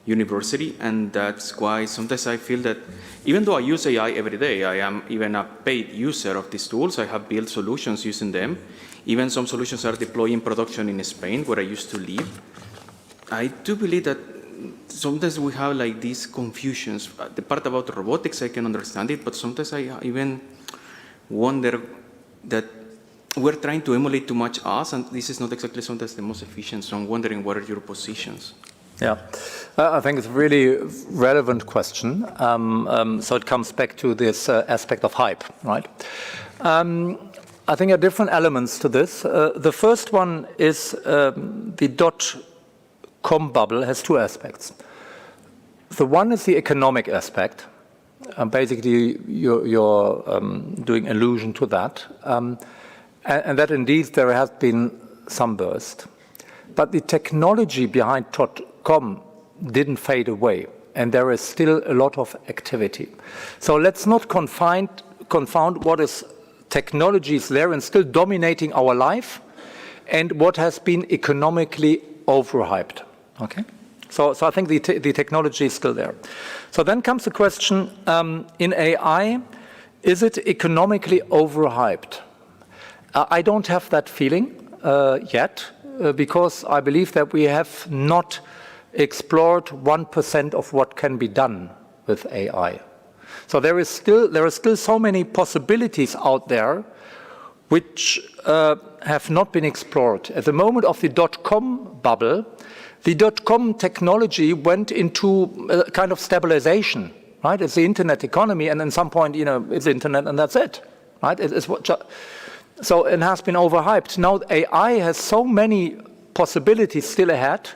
university, and that's why sometimes I feel that even though I use AI every day, I am even a paid user of these tools. I have built solutions using them. Even some solutions are deployed in production in Spain, where I used to live. I do believe that sometimes we have like these confusions. The part about robotics, I can understand it, but sometimes I even wonder that we're trying to emulate too much us, and this is not exactly sometimes the most efficient. So I'm wondering, what are your positions? Yeah, I think it's a really relevant question. So it comes back to this aspect of hype, right? I think there are different elements to this. The first one is the dot-com bubble has two aspects. The one is the economic aspect. Basically, you're doing allusion to that. And that indeed there has been some burst. But the technology behind .com didn't fade away, and there is still a lot of activity. So let's not confound what is technologies there and still dominating our life and what has been economically overhyped. Okay? So I think the technology is still there. So then comes the question, in AI, is it economically overhyped? I don't have that feeling yet, because I believe that we have not explored 1% of what can be done with AI. So there are still so many possibilities out there which have not been explored. At the moment of the dot-com bubble, the dot-com technology went into a kind of stabilization, right? It's the internet economy, and at some point, you know, it's internet and that's it, right? So it has been overhyped. Now AI has so many possibilities still ahead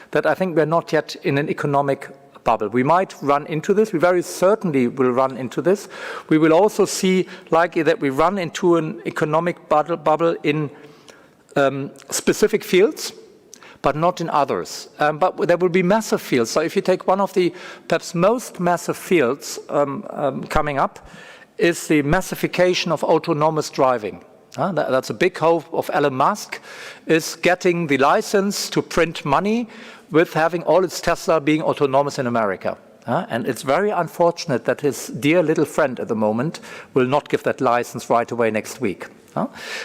that I think we're not yet in an economic bubble. We might run into this. We very certainly will run into this. We will also see likely that we run into an economic bubble in specific fields, but not in others. But there will be massive fields. So if you take one of the perhaps most massive fields coming up is the massification of autonomous driving. That's a big hope of Elon Musk, is getting the license to print money with having all its Tesla being autonomous in America. And it's very unfortunate that his dear little friend at the moment will not give that license right away next week.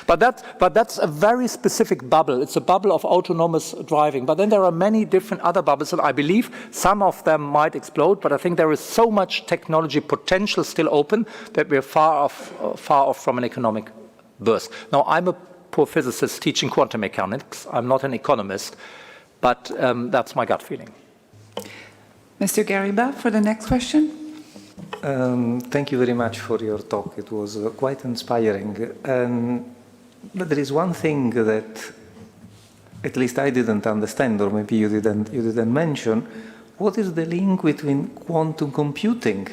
But that's a very specific bubble. It's a bubble of autonomous driving. But then there are many different other bubbles, and I believe some of them might explode, but I think there is so much technology potential still open that we're far off from an economic burst. Now, I'm a poor physicist teaching quantum mechanics. I'm not an economist, but that's my gut feeling. Mr. Gariba, for the next question. Thank you very much for your talk. It was quite inspiring. But there is one thing that at least I didn't understand, or maybe you didn't mention. What is the link between quantum computing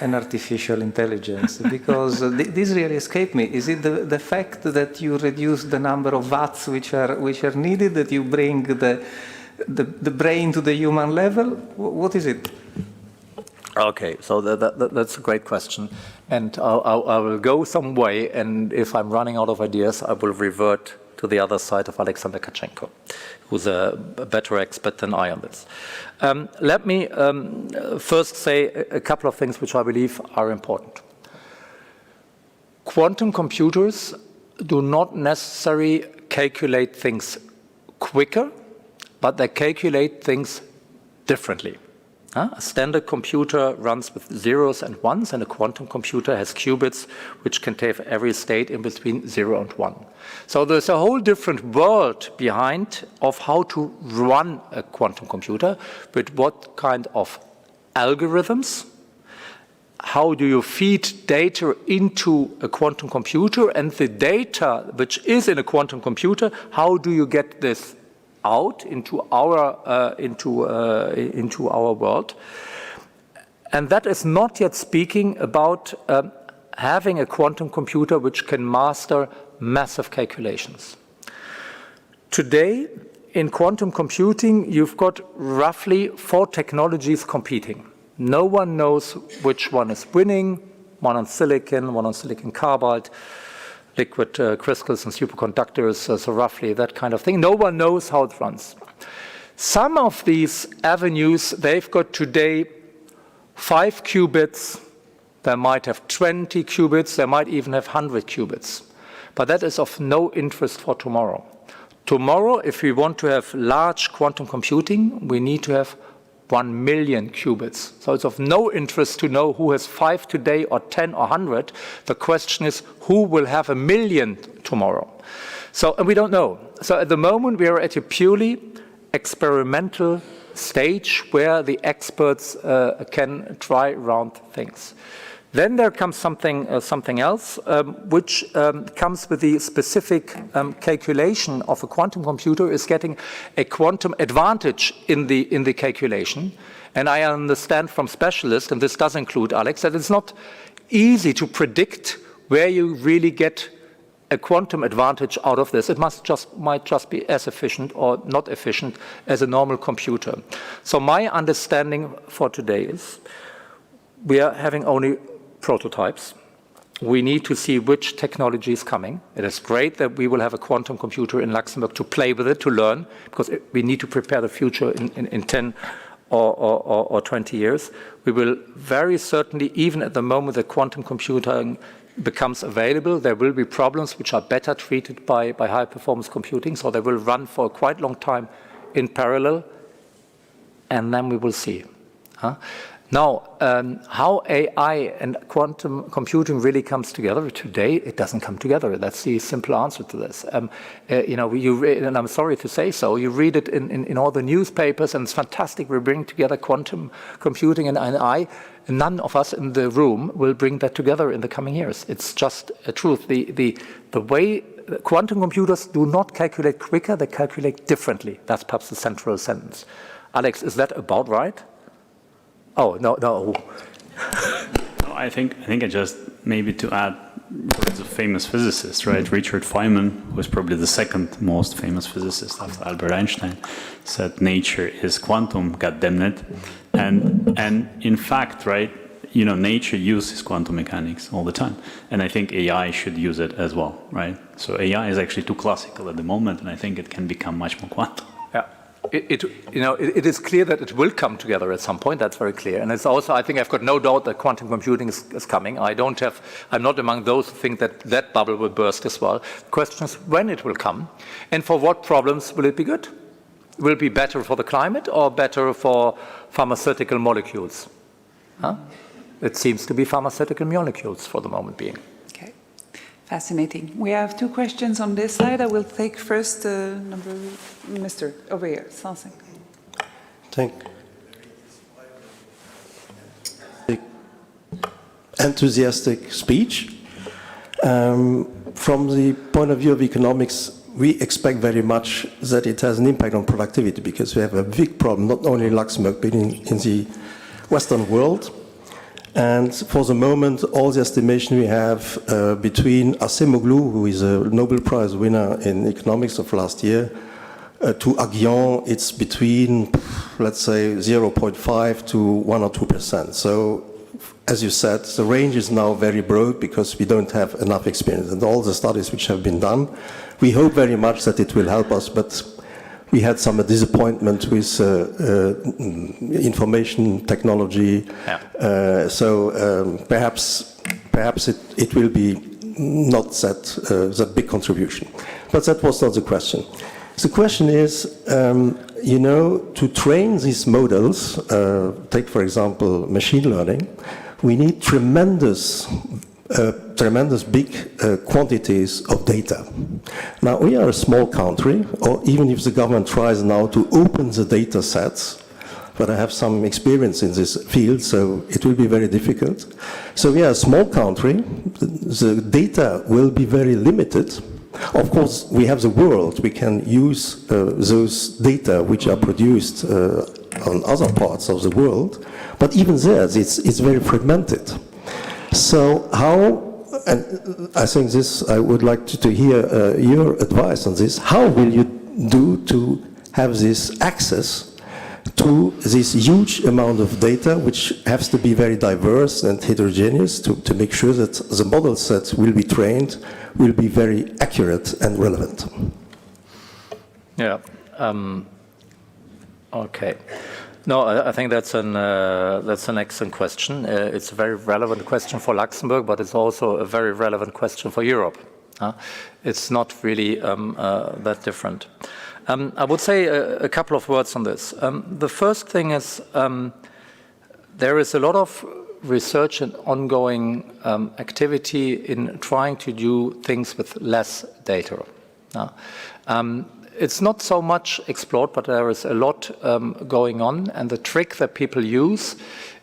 and artificial intelligence? Because this really escaped me. Is it the fact that you reduce the number of watts which are needed, that you bring the brain to the human level? What is it? Okay, so that's a great question. And I will go some way, and if I'm running out of ideas, I will revert to the other side of Alexander Kachenko, who's a better expert than I on this. Let me first say a couple of things which I believe are important. Quantum computers do not necessarily calculate things quicker, but they calculate things differently. A standard computer runs with zeros and ones, and a quantum computer has qubits which can take every state in between 0 and 1. So there's a whole different world behind of how to run a quantum computer, with what kind of algorithms, how do you feed data into a quantum computer, and the data which is in a quantum computer, how do you get this out into our world. And that is not yet speaking about having a quantum computer which can master massive calculations. Today, in quantum computing, you've got roughly 4 technologies competing. No one knows which one is winning, one on silicon carbide, liquid crystals and superconductors, so roughly that kind of thing. No one knows how it runs. Some of these avenues, they've got today 5 qubits, they might have 20 qubits, they might even have 100 qubits. But that is of no interest for tomorrow. Tomorrow, if we want to have large quantum computing, we need to have 1 million qubits. So it's of no interest to know who has 5 today or 10 or 100. The question is, who will have 1 million tomorrow? So, and we don't know. So at the moment, we are at a purely experimental stage where the experts can try around things. Then there comes something else, which comes with the specific calculation of a quantum computer, is getting a quantum advantage in the calculation. And I understand from specialists, and this does include Alex, that it's not easy to predict where you really get a quantum advantage out of this. It might just be as efficient or not efficient as a normal computer. So my understanding for today is we are having only prototypes. We need to see which technology is coming. It is great that we will have a quantum computer in Luxembourg to play with it, to learn, because we need to prepare the future in 10 or 20 years. We will very certainly, even at the moment that quantum computing becomes available, there will be problems which are better treated by high performance computing, so they will run for a quite long time in parallel, and then we will see. Now, how AI and quantum computing really comes together today, it doesn't come together. That's the simple answer to this. And I'm sorry to say so, you read it in all the newspapers, and it's fantastic. We bring together quantum computing and AI. None of us in the room will bring that together in the coming years. It's just a truth. The way quantum computers do not calculate quicker, they calculate differently. That's perhaps the central sentence. Alex, is that about right? Oh, no, no. I think I just, maybe to add, there's a famous physicist, right? Richard Feynman, who is probably the second most famous physicist after Albert Einstein, said nature is quantum, goddammit. And in fact, right, you know, nature uses quantum mechanics all the time. And I think AI should use it as well, right? So AI is actually too classical at the moment, and I think it can become much more quantum. Yeah. It is clear that it will come together at some point. That's very clear. And it's also, I think I've got no doubt that quantum computing is coming. I'm not among those who think that that bubble will burst as well. The question is when it will come, and for what problems will it be good? Will it be better for the climate or better for pharmaceutical molecules? Huh? It seems to be pharmaceutical molecules for the moment being. Okay, fascinating. We have two questions on this side. I will take first Mr. over here, something. Thank you. Enthusiastic speech. From the point of view of economics, we expect very much that it has an impact on productivity because we have a big problem, not only in Luxembourg, but in the Western world. And for the moment, all the estimation we have between Acemoglu, who is a Nobel Prize winner in economics of last year, to Aguillon, it's between, let's say, 0.5 to 1 or 2%. So, as you said, the range is now very broad because we don't have enough experience. And all the studies which have been done, we hope very much that it will help us, but we had some disappointment with information technology. Yeah. Perhaps it will be not that big contribution. But that was not the question. The question is, you know, to train these models, take for example machine learning, we need tremendous big quantities of data. Now, we are a small country, or even if the government tries now to open the data sets, but I have some experience in this field, so it will be very difficult. So we are a small country, the data will be very limited. Of course, we have the world, we can use those data which are produced on other parts of the world, but even there, it's very fragmented. So how, and I think this, I would like to hear your advice on this, how will you do to have this access to this huge amount of data, which has to be very diverse and heterogeneous to make sure that the models that will be trained will be very accurate and relevant? Yeah. Okay. No, I think that's an excellent question. It's a very relevant question for Luxembourg, but it's also a very relevant question for Europe. It's not really that different. I would say a couple of words on this. The first thing is there is a lot of research and ongoing activity in trying to do things with less data. It's not so much explored, but there is a lot going on. And the trick that people use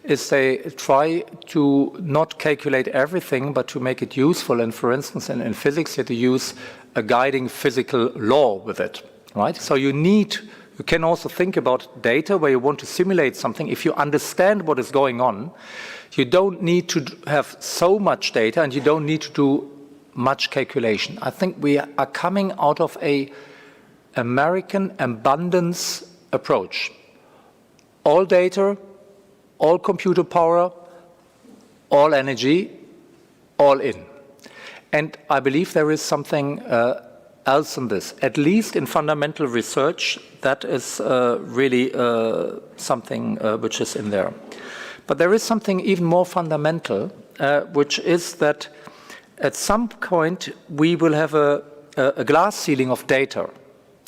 is they try to not calculate everything, but to make it useful. And for instance, in physics, you have to use a guiding physical law with it, right? So you can also think about data where you want to simulate something. If you understand what is going on, you don't need to have so much data and you don't need to do much calculation. I think we are coming out of a American abundance approach. All data, all computer power, all energy, all in. And I believe there is something else in this. At least in fundamental research, that is really something which is in there. But there is something even more fundamental, which is that at some point we will have a glass ceiling of data.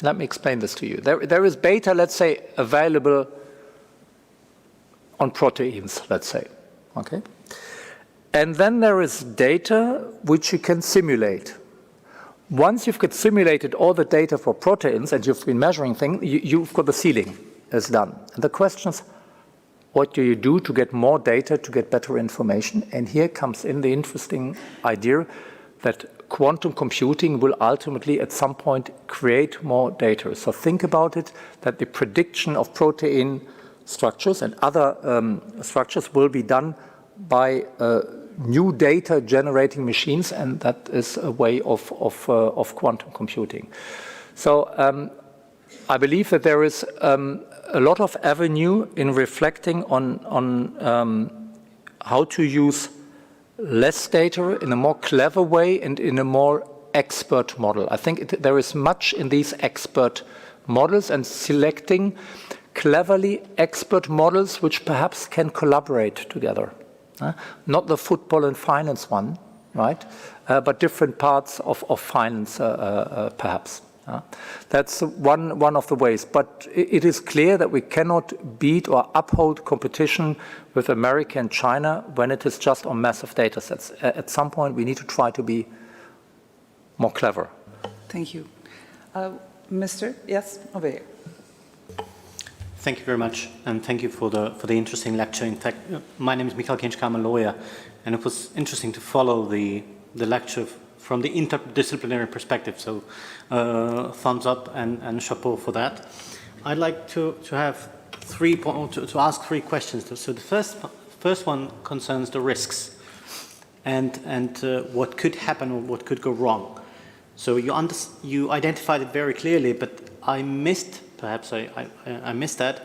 Let me explain this to you. There is data, let's say, available on proteins, let's say, okay? And then there is data which you can simulate. Once you've got simulated all the data for proteins and you've been measuring things, you've got the ceiling is done. And the question is, what do you do to get more data, to get better information? And here comes in the interesting idea that quantum computing will ultimately at some point create more data. So think about it, that the prediction of protein structures and other structures will be done by new data generating machines, and that is a way of quantum computing. So I believe that there is a lot of avenue in reflecting on how to use less data in a more clever way and in a more expert model. I think there is much in these expert models, and selecting cleverly expert models which perhaps can collaborate together. Not the football and finance one, right? But different parts of finance perhaps. That's one of the ways. But it is clear that we cannot beat or uphold competition with America and China when it is just on massive data sets. At some point, we need to try to be more clever. Thank you. Mr. Yes, over here. Thank you very much, and thank you for the interesting lecture. In fact, my name is Michael Kinschka, I'm a lawyer, and it was interesting to follow the lecture from the interdisciplinary perspective. So, thumbs up and chapeau for that. I'd like to have to ask three questions. So the first one concerns the risks and what could happen or what could go wrong. So you identified it very clearly, but I missed. Perhaps I missed that.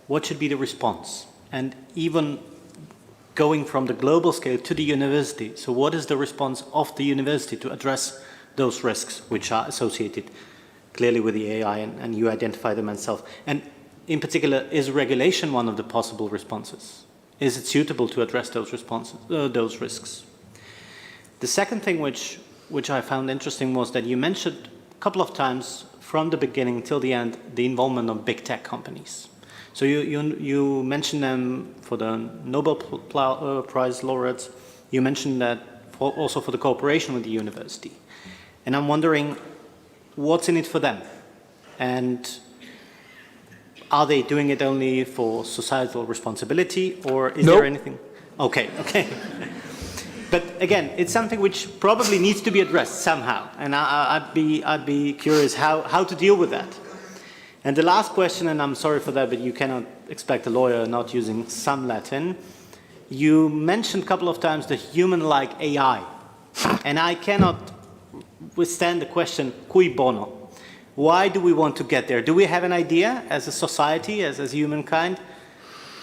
What should be the response? And even going from the global scale to the university, so what is the response of the university to address those risks which are associated clearly with the AI, and you identify them yourself? And in particular, is regulation one of the possible responses? Is it suitable to address those responses, those risks? The second thing which I found interesting was that you mentioned a couple of times from the beginning till the end, the involvement of big tech companies. So you mentioned them for the Nobel Prize laureates. You mentioned that also for the cooperation with the university. And I'm wondering, what's in it for them? And are they doing it only for societal responsibility, or is there anything? Okay. But again, it's something which probably needs to be addressed somehow, and I'd be curious how to deal with that. And the last question, and I'm sorry for that, but you cannot expect a lawyer not using some Latin. You mentioned a couple of times the human-like AI, and I cannot withstand the question, cui bono? Why do we want to get there? Do we have an idea as a society, as humankind,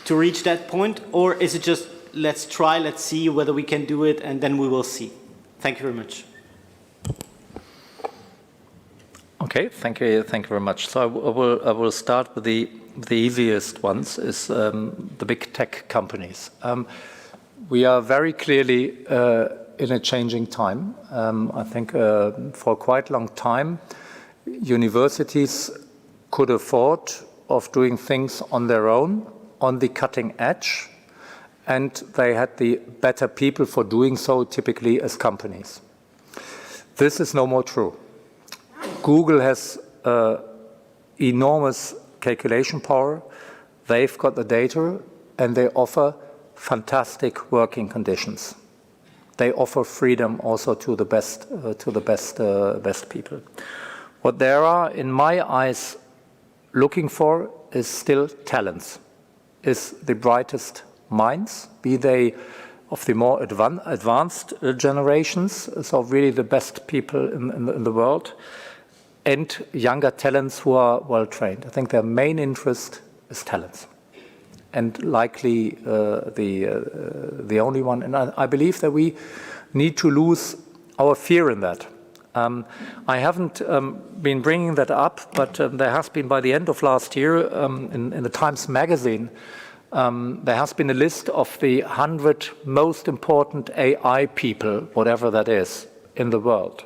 to reach that point, or is it just let's try, let's see whether we can do it, and then we will see? Thank you very much. Okay, thank you very much. So I will start with the easiest ones, is the big tech companies. We are very clearly in a changing time. I think for a quite long time, universities could afford of doing things on their own, on the cutting edge, and they had the better people for doing so, typically as companies. This is no more true. Google has enormous calculation power. They've got the data, and they offer fantastic working conditions. They offer freedom also to the best people. What they are, in my eyes, looking for is still talents, is the brightest minds, be they of the more advanced generations, so really the best people in the world, and younger talents who are well trained. I think their main interest is talents, and likely the only one. And I believe that we need to lose our fear in that. I haven't been bringing that up, but there has been, by the end of last year, in the Times Magazine, there has been a list of the 100 most important AI people, whatever that is, in the world.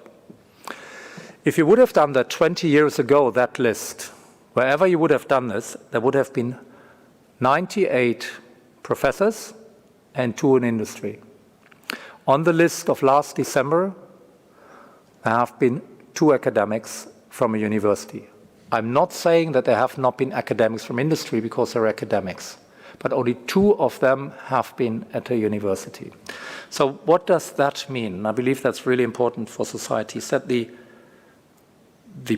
If you would have done that 20 years ago, that list, wherever you would have done this, there would have been 98 professors and 2 in industry. On the list of last December, there have been 2 academics from a university. I'm not saying that there have not been academics from industry, because they're academics, but only 2 of them have been at a university. So what does that mean? I believe that's really important for societies, that the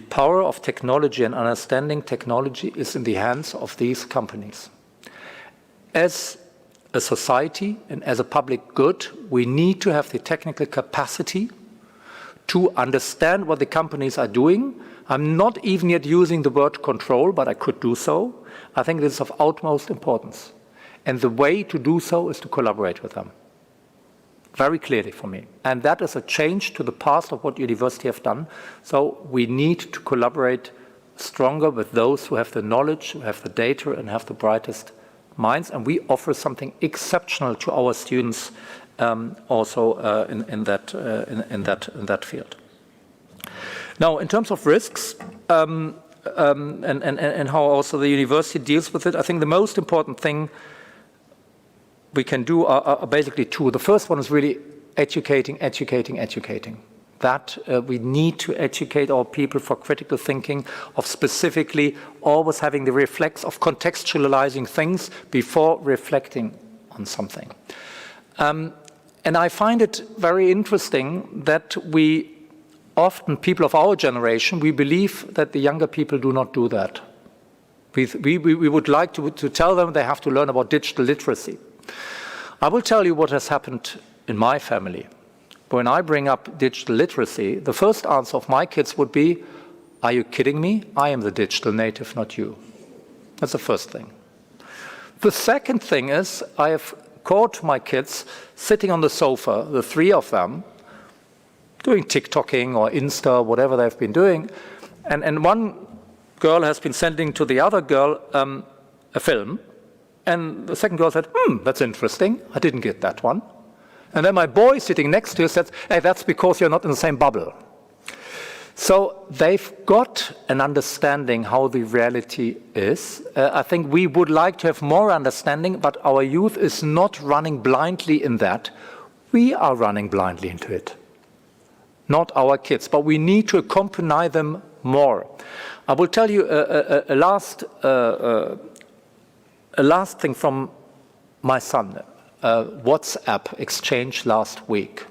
power of technology and understanding technology is in the hands of these companies. as a society and as a public good, we need to have the technical capacity to understand what the companies are doing. I'm not even yet using the word control, but I could do so. I think this is of utmost importance. And the way to do so is to collaborate with them. Very clearly for me. And that is a change to the past of what university have done. So we need to collaborate stronger with those who have the knowledge, who have the data, and have the brightest minds. And we offer something exceptional to our students also in that field. Now, in terms of risks and how also the university deals with it, I think the most important thing we can do are basically two. The first one is really educating. That we need to educate our people for critical thinking, of specifically always having the reflex of contextualizing things before reflecting on something. And I find it very interesting that we often, people of our generation, we believe that the younger people do not do that. We would like to tell them they have to learn about digital literacy. I will tell you what has happened in my family. When I bring up digital literacy, the first answer of my kids would be, are you kidding me? I am the digital native, not you. That's the first thing. The second thing is, I have caught my kids sitting on the sofa, the three of them, doing TikToking or Insta, whatever they've been doing. And one girl has been sending to the other girl a film. And the second girl said, that's interesting. I didn't get that one. And then my boy sitting next to her said, hey, that's because you're not in the same bubble. So they've got an understanding how the reality is. I think we would like to have more understanding, but our youth is not running blindly in that. We are running blindly into it. Not our kids, but we need to accompany them more. I will tell you a last thing from my son. WhatsApp exchange last week.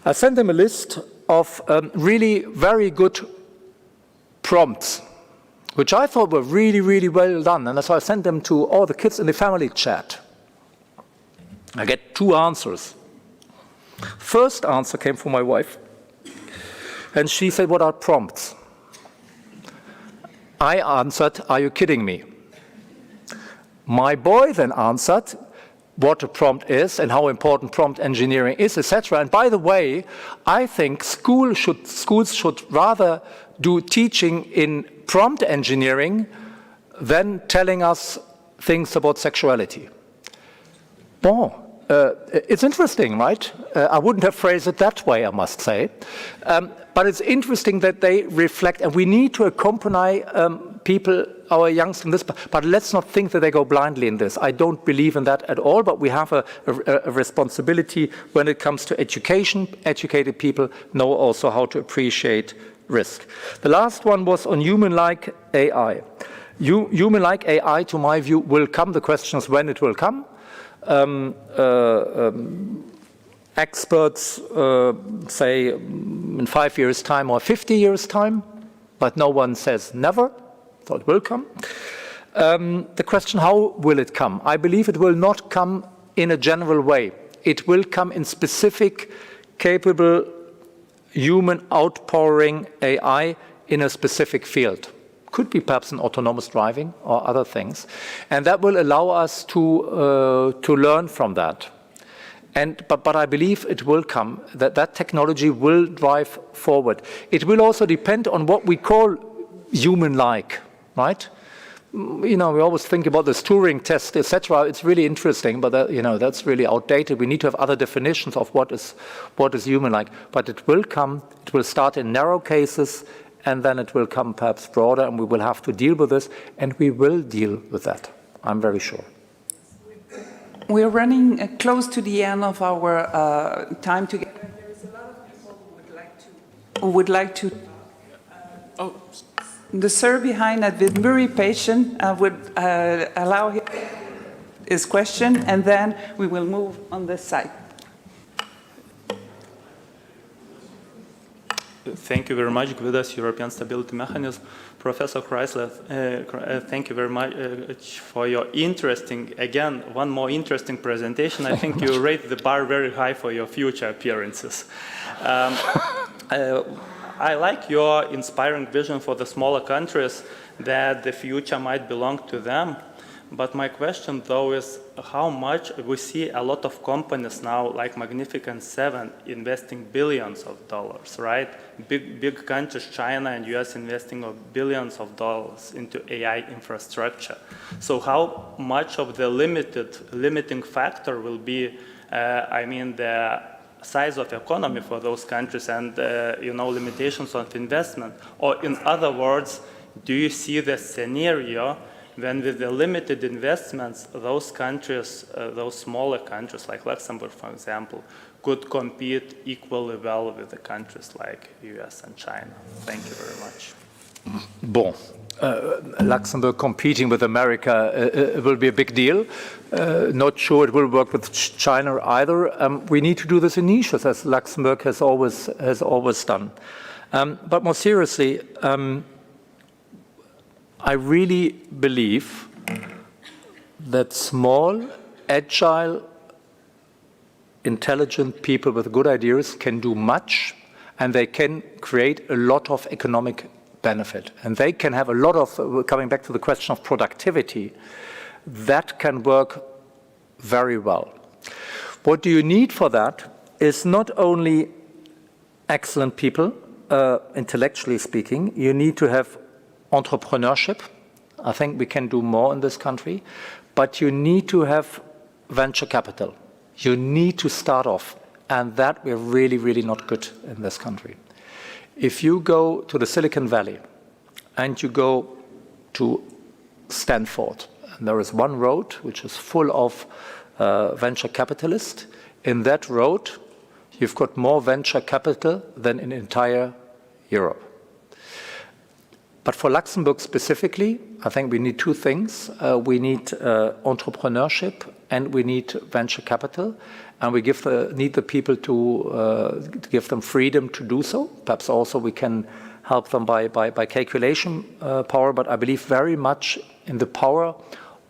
I sent him a list of really very good prompts, which I thought were really, really well done. And so I sent them to all the kids in the family chat. I get two answers. First answer came from my wife. And she said, what are prompts? I answered, are you kidding me? My boy then answered, what a prompt is and how important prompt engineering is, etc. And by the way, I think schools should rather do teaching in prompt engineering than telling us things about sexuality. Bon, it's interesting, right? I wouldn't have phrased it that way, I must say. But it's interesting that they reflect, and we need to accompany people, our youngsters in this, but let's not think that they go blindly in this. I don't believe in that at all, but we have a responsibility when it comes to education. Educated people know also how to appreciate risk. The last one was on human-like AI. Human-like AI, to my view, will come. The question is when it will come. Experts say in 5 years' time or 50 years' time, but no one says never. So it will come. The question, how will it come? I believe it will not come in a general way. It will come in specific, capable, human outpowering AI in a specific field. Could be perhaps in autonomous driving or other things. And that will allow us to learn from that. But I believe it will come, that technology will drive forward. It will also depend on what we call human-like, right? You know, we always think about this Turing test, etc. It's really interesting, but that's really outdated. We need to have other definitions of what is human-like. But it will come. It will start in narrow cases, and then it will come perhaps broader, and we will have to deal with this, and we will deal with that. I'm very sure. We're running close to the end of our time together. There is a lot of people who would like to. The sir behind had been very patient. I would allow his question, and then we will move on this side. Thank you very much, Gvidas, European Stability Mechanism. Professor KREISEL, thank you very much for your interesting, again, one more interesting presentation. I think you raised the bar very high for your future appearances. I like your inspiring vision for the smaller countries that the future might belong to them. But my question, though, is how much we see a lot of companies now, like Magnificent Seven, investing billions of dollars, right? Big countries, China and US, investing of billions of dollars into AI infrastructure. So how much of the limiting factor will be, I mean, the size of economy for those countries and, you know, limitations of investment? Or in other words, do you see the scenario when with the limited investments, those countries, those smaller countries like Luxembourg, for example, could compete equally well with the countries like US and China? Thank you very much. Bon. Luxembourg competing with America will be a big deal. Not sure it will work with China either. We need to do this in niches, as Luxembourg has always done. But more seriously, I really believe that small, agile, intelligent people with good ideas can do much, and they can create a lot of economic benefit. And they can have a lot of, coming back to the question of productivity, that can work very well. What do you need for that is not only excellent people, intellectually speaking, you need to have entrepreneurship. I think we can do more in this country, but you need to have venture capital. You need to start off, and that we're really, really not good in this country. If you go to the Silicon Valley and you go to Stanford, and there is one road which is full of venture capitalists. In that road, you've got more venture capital than in entire Europe. But for Luxembourg specifically, I think we need two things. We need entrepreneurship and we need venture capital. And we need the people to give them freedom to do so. Perhaps also we can help them by calculation power, but I believe very much in the power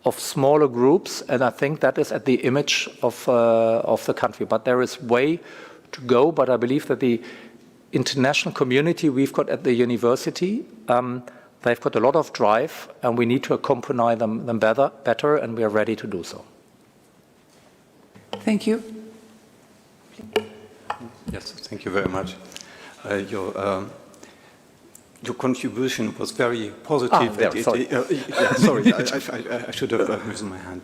of smaller groups, and I think that is at the image of the country. But there is way to go, but I believe that the international community we've got at the university, they've got a lot of drive, and we need to accompany them better, and we are ready to do so. Thank you. Yes, thank you very much. Your contribution was very positive. Sorry. Sorry, I should have risen my hand.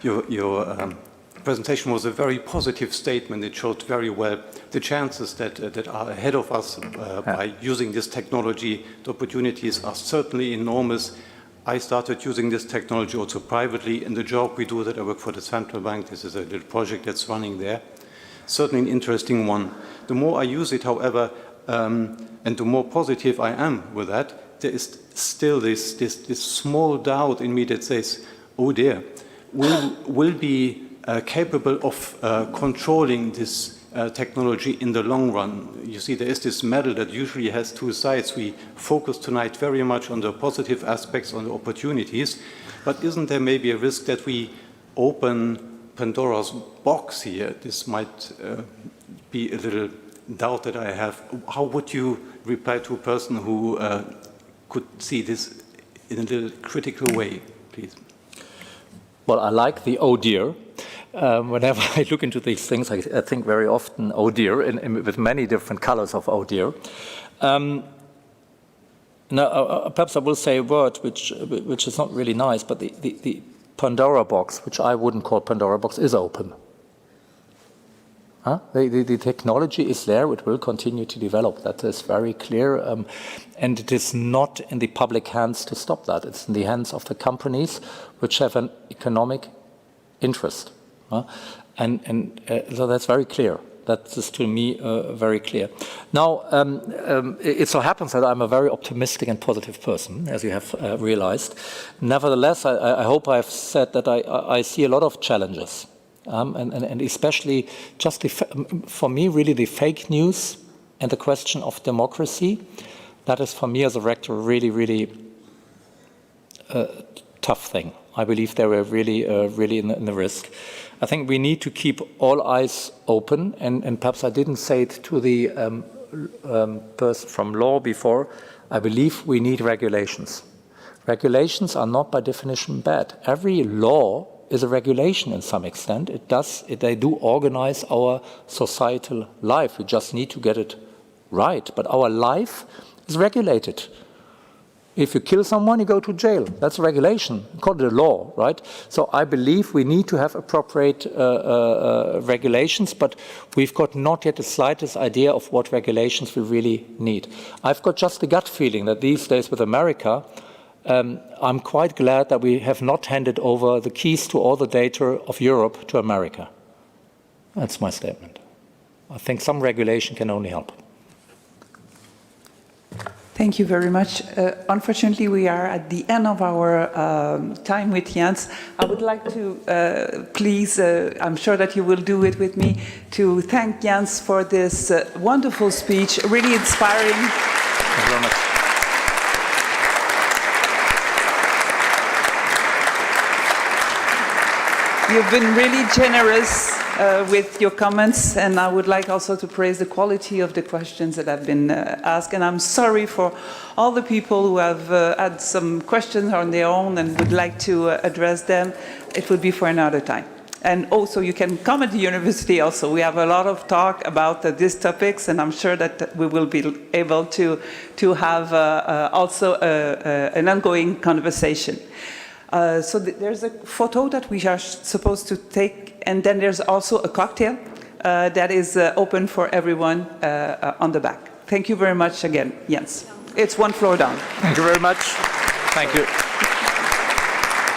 Your presentation was a very positive statement. It showed very well the chances that are ahead of us by using this technology. The opportunities are certainly enormous. I started using this technology also privately in the job we do that I work for the central bank. This is a little project that's running there. Certainly an interesting one. The more I use it, however, and the more positive I am with that, there is still this small doubt in me that says, oh dear, will be capable of controlling this technology in the long run. You see, there is this medal that usually has two sides. We focus tonight very much on the positive aspects, on the opportunities, but isn't there maybe a risk that we open Pandora's box here? This might be a little doubt that I have. How would you reply to a person who could see this in a little critical way, please? Well, I like the oh dear. Whenever I look into these things, I think very often oh dear, with many different colors of oh dear. Now, perhaps I will say a word which is not really nice, but the Pandora box, which I wouldn't call Pandora box, is open. The technology is there, it will continue to develop, that is very clear, and it is not in the public hands to stop that, it's in the hands of the companies which have an economic interest. And so that's very clear, that is to me very clear. Now, it so happens that I'm a very optimistic and positive person, as you have realized. Nevertheless, I hope I've said that I see a lot of challenges. And especially just for me, really the fake news and the question of democracy, that is for me as a rector really, really tough thing. I believe they were really, really in the risk. I think we need to keep all eyes open, and perhaps I didn't say it to the person from law before. I believe we need regulations. Regulations are not by definition bad. Every law is a regulation in some extent. They do organize our societal life. We just need to get it right. But our life is regulated. If you kill someone, you go to jail. That's a regulation. Call it a law, right? So I believe we need to have appropriate regulations, but we've got not yet the slightest idea of what regulations we really need. I've got just the gut feeling that these days with America, I'm quite glad that we have not handed over the keys to all the data of Europe to America. That's my statement. I think some regulation can only help. Thank you very much. Unfortunately, we are at the end of our time with Jens. I would like to please, I'm sure that you will do it with me, to thank Jens for this wonderful speech, really inspiring. Thank you very much. You've been really generous with your comments, and I would like also to praise the quality of the questions that have been asked. And I'm sorry for all the people who have had some questions on their own and would like to address them. It would be for another time. And also, you can come at the university also. We have a lot of talk about these topics, and I'm sure that we will be able to have also an ongoing conversation. So there's a photo that we are supposed to take, and then there's also a cocktail that is open for everyone on the back. Thank you very much again, Jens. It's one floor down. Thank you very much. Thank you.